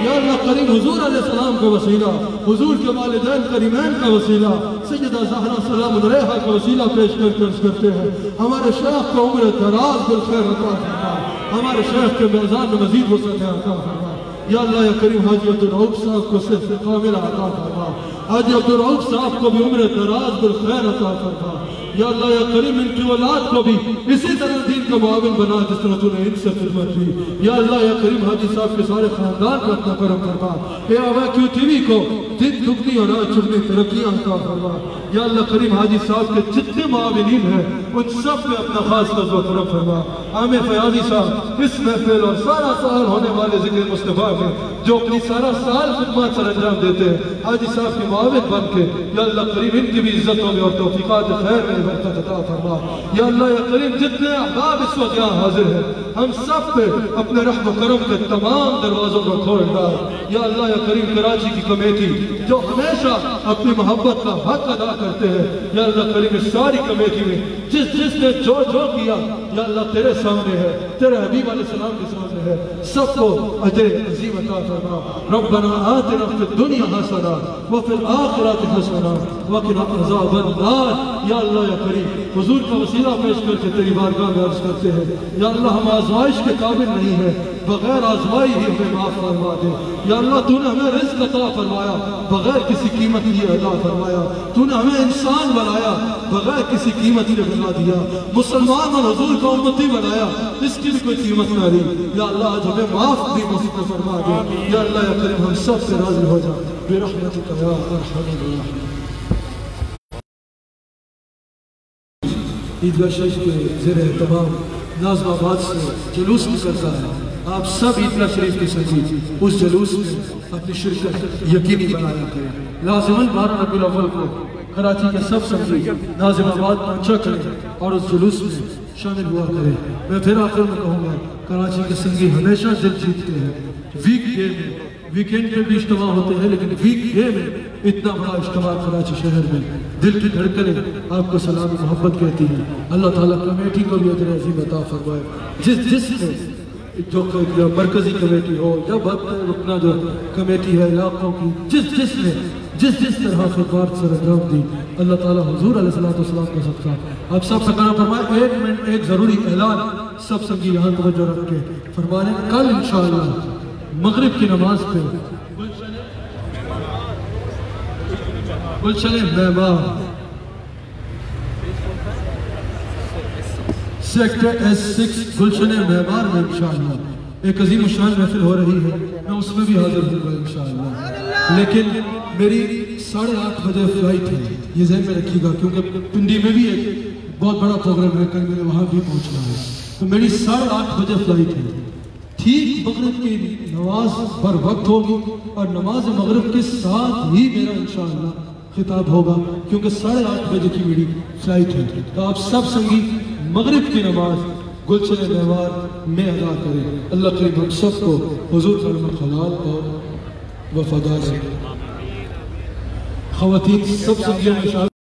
یا اللہ کریم حضور علیہ السلام کا وسیلہ، حضور کے والدین کریمین کا وسیلہ، سیدہ زہرا سلام علیہا کا وسیلہ پیش کر کے عرض کرتے ہیں ہمارے شیخ کو عمر دراز بالخیر عطا فرما، ہمارے شیخ کے میزان میں مزید وسعت عطا فرما۔ یا اللہ یا کریم حاجی عبدالرؤوف صاحب کو صحت کاملہ عطا فرما، حاجی عبدالرؤوف صاحب کو بھی عمر دراز بالخیر عطا فرما۔ یا اللہ یا کریم ان کی اولاد کو بھی اسی طرح دین کا معاون بنا جس طرح تو نے ان سے خدمت کی۔ یا اللہ یا کریم حاجی صاحب کے سارے خاندان کو اپنا کرم فرما، AOQ TV کو دن دگنی اور رات چگنی ترقیاں عطا فرما۔ یا اللہ کریم حاجی صاحب کے جتنے معاونین ہیں ان سب پہ اپنا خاص فضل و کرم فرما۔ عامر فیاضی صاحب اس محفل اور سارا سال ہونے والے ذکر مصطفیٰ میں جو اپنی سارا سال خدمات سر انجام دیتے ہیں، حاجی صاحب کے معاون بن کے یا اللہ کریم ان کی بھی عزتوں میں اور توفیقات خیر میں برکت عطا فرما۔ یا اللہ یا کریم جتنے احباب اس وقت یہاں حاضر ہیں ہم سب پہ اپنے رحم و کرم کے تمام دروازوں کو کھول ڈال۔ یا اللہ یا کریم کراچی کی کمیٹی جو جو ہمیشہ اپنی محبت کا حق ادا کرتے ہیں. یا اللہ کریم اس ساری کمیٹی میں جس نے جو کیا یا اللہ تیرے سامنے ہے, تیرے حبیب علیہ السلام کے سامنے ہے, سب کو اجر عظیم عطا فرما. ربنا آتنا فی الدنیا حسنہ وفی الآخرۃ حسنہ وقنا عذاب النار. یا اللہ یا کریم حضور کا وسیلہ پیش کر کے تیری بارگاہ میں عرض کرتے ہیں یا اللہ ہم آزمائش کے قابل نہیں ہیں, بغیر آزمائی ہی ہمیں معاف فرما دے. یا اللہ تو نے ہمیں رزق عطا فرمایا, بغیر کسی قیمت لیے عطا فرمایا. تو نے ہمیں انسان بنایا, بغیر کسی قیمت لیے بنا دیا. مسلمان اور حضور کا امتی بنایا, اس کی بھی کوئی قیمت نہ رہی. یا اللہ آج ہمیں معاف بھی مصیبت فرما دے. یا اللہ یا کریم ہم سب سے راضی ہو جا برحمتک یا ارحم الراحمین. عیدگاہ شریف کے زیر اہتمام نازم آباد سے جلوس نکلتا ہے. آپ سب عیدگاہ شریف کی سجی اس جلوس میں اپنی شرکت یقینی بنایا کریں. لازماً 12 ربیع الاول کو کراچی کے سب سنگی نازم آباد پہنچا کریں اور اس جلوس میں شامل ہوا کریں. میں پھر آخر میں کہوں گا کراچی کے سنگی ہمیشہ دل جیتتے ہیں. ویک ڈے میں ویکینڈ پہ بھی اجتماع ہوتے ہیں, لیکن ویک ڈے میں اتنا بڑا اجتماع کراچی شہر میں دل کی دھڑکنیں آپ کو سلام محبت کہتی ہیں. اللہ تعالیٰ کمیٹی کو بھی اجر عظیم عطا فرمائے. جس نے جو مرکزی کمیٹی ہو یا اپنا جو کمیٹی ہے علاقوں کی, جس طرح خدمات سر انجام دی, اللہ تعالیٰ حضور علیہ السلام کا صدقہ آپ سب سے کرنا فرمائے. ایک منٹ ایک ضروری اعلان سب سنگی یہاں توجہ رکھ کے فرمانے. کل انشاءاللہ مغرب کی نماز پہ گلشن معمار سیکٹر S6 گلشن معمار میں انشاءاللہ ایک عظیم الشان محفل ہو رہی ہے. میں اس میں بھی حاضر ہوں گا انشاءاللہ, لیکن میری 8:30 بجے فلائٹ ہے, یہ ذہن میں رکھیے گا, کیونکہ پنڈی میں بھی ایک بہت بڑا پروگرام ہے, کل میں نے وہاں بھی پہنچنا ہے. تو میری 8:30 بجے فلائٹ ہے. ٹھیک مغرب کی نماز پر وقت ہوگی اور نماز مغرب کے ساتھ ہی میرا انشاءاللہ خطاب ہوگا, کیونکہ 8:30 بجے کی میری فلائٹ ہے. تو آپ سب سنگی مغرب کی نماز گلشن معمار میں ادا کریں. اللہ کریم ہم سب کو حضور فرمان خلال اور وفادار سے. خواتین سب سنگیوں میں شامل